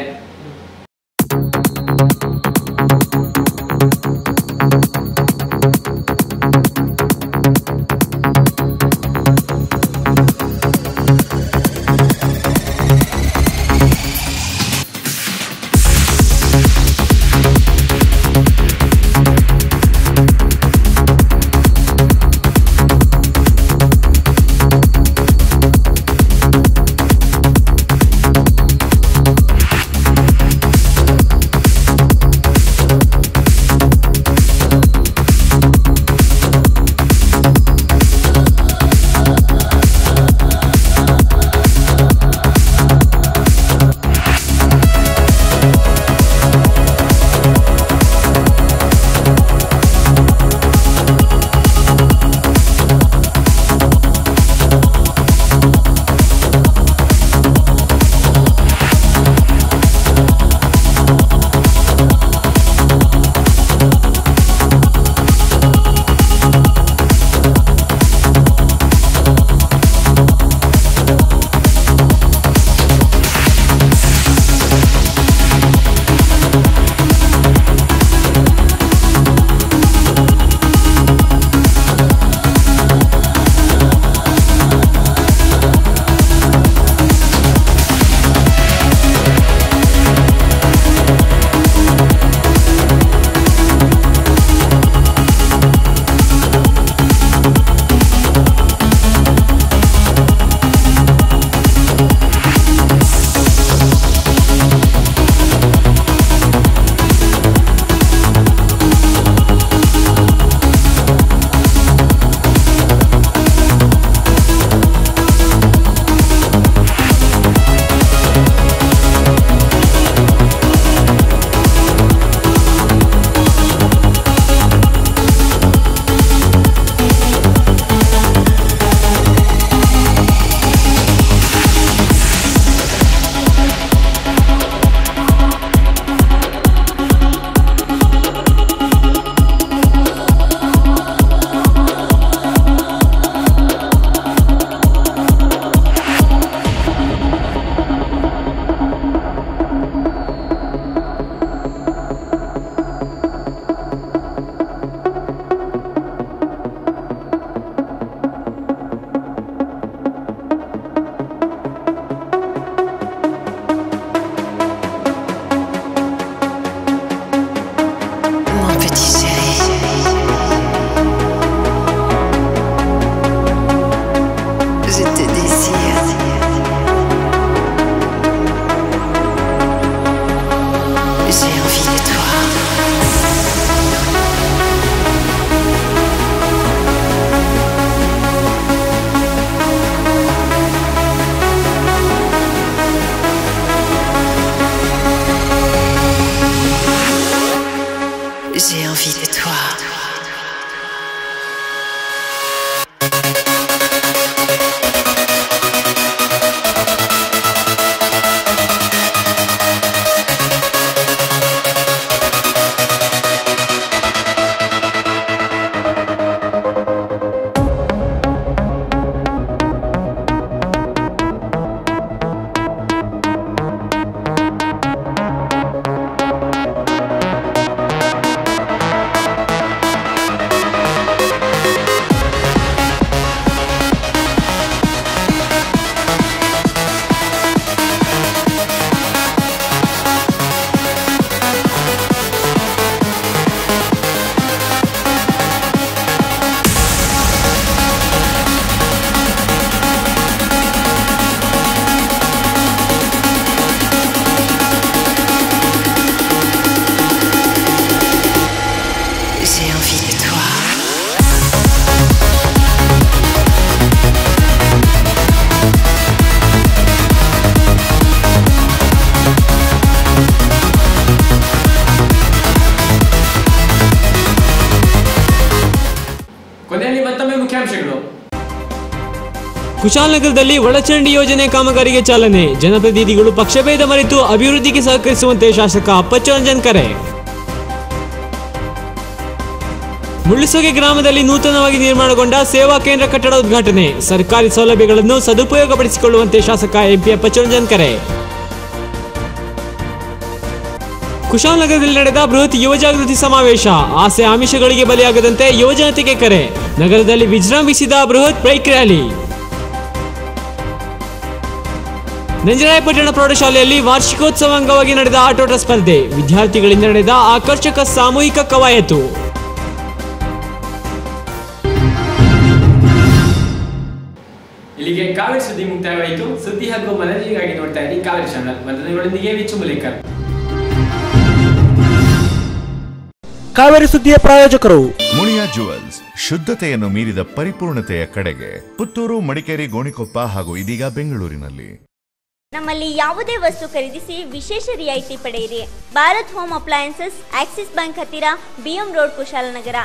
ಕುಶಾಲನಗರದಲ್ಲಿ ಒಳಚರಂಡಿ ಯೋಜನೆ ಕಾಮಗಾರಿಗೆ ಚಾಲನೆ. ಜನಪ್ರತಿನಿಧಿಗಳು ಪಕ್ಷಭೇದ ಮರೆತು ಅಭಿವೃದ್ಧಿಗೆ ಸಹಕರಿಸುವಂತೆ ಶಾಸಕ ಅಪ್ಪಚ್ಚು ರಂಜನ್ ಕರೆ. ಮುಳ್ಳುಸೊಗೆ ಗ್ರಾಮದಲ್ಲಿ ನೂತನವಾಗಿ ನಿರ್ಮಾಣಗೊಂಡ ಸೇವಾ ಕೇಂದ್ರ ಕಟ್ಟಡ ಉದ್ಘಾಟನೆ. ಸರ್ಕಾರಿ ಸೌಲಭ್ಯಗಳನ್ನು ಸದುಪಯೋಗಪಡಿಸಿಕೊಳ್ಳುವಂತೆ ಶಾಸಕ ಎಂಪಿ ಅಪ್ಪಚ್ಚು ರಂಜನ್ ಕರೆ. ಕುಶಾಲನಗರದಲ್ಲಿ ನಡೆದ ಬೃಹತ್ ಯುವ ಜಾಗೃತಿ ಸಮಾವೇಶ. ಆಸೆ ಆಮಿಷಗಳಿಗೆ ಬಲಿಯಾಗದಂತೆ ಯುವಜನತೆಗೆ ಕರೆ. ನಗರದಲ್ಲಿ ವಿಜೃಂಭಿಸಿದ ಬೃಹತ್ ಬೈಕ್ ರ್ಯಾಲಿ. ನಂಜರಾಯಪಟ್ಟಣ ಪ್ರೌಢಶಾಲೆಯಲ್ಲಿ ವಾರ್ಷಿಕೋತ್ಸವ ಅಂಗವಾಗಿ ನಡೆದ ಆಟೋಟ ಸ್ಪರ್ಧೆ. ವಿದ್ಯಾರ್ಥಿಗಳಿಂದ ನಡೆದ ಆಕರ್ಷಕ ಸಾಮೂಹಿಕ ಕವಾಯತು. ಇಲ್ಲಿಗೆ ಕಾವೇರಿ ಸುದ್ದಿ ಮುಕ್ತಾಯವಾಯಿತು. ಸುದ್ದಿ ಹಾಗೂ ಮನರಂಜನೆಗಾಗಿ ನೋಡ್ತಾ ಇರಿ ಕಾವೇರಿ ಚಾನಲ್. ವಂದನೆಗಳೊಂದಿಗೆ ವಿಚ್ಚು ಮುಲೇಕರ್. ಕಾವೇರಿ ಸುದ್ದಿಯ ಪ್ರಾಯೋಜಕರು ಮುಳಿಯಾ ಜುವೆಲ್ಸ್, ಶುದ್ಧತೆಯನ್ನು ಮೀರಿದ ಪರಿಪೂರ್ಣತೆಯ ಕಡೆಗೆ. ಪುತ್ತೂರು, ಮಡಿಕೇರಿ, ಗೋಣಿಕೊಪ್ಪ ಹಾಗೂ ಇದೀಗ ಬೆಂಗಳೂರಿನಲ್ಲಿ. ನಮ್ಮಲ್ಲಿ ಯಾವುದೇ ವಸ್ತು ಖರೀದಿಸಿ ವಿಶೇಷ ರಿಯಾಯಿತಿ ಪಡೆಯಿರಿ. Bharat home appliances, Axis bank ಹತ್ತಿರ, ಬಿಎಂ ರೋಡ್, ಕುಶಾಲನಗರ.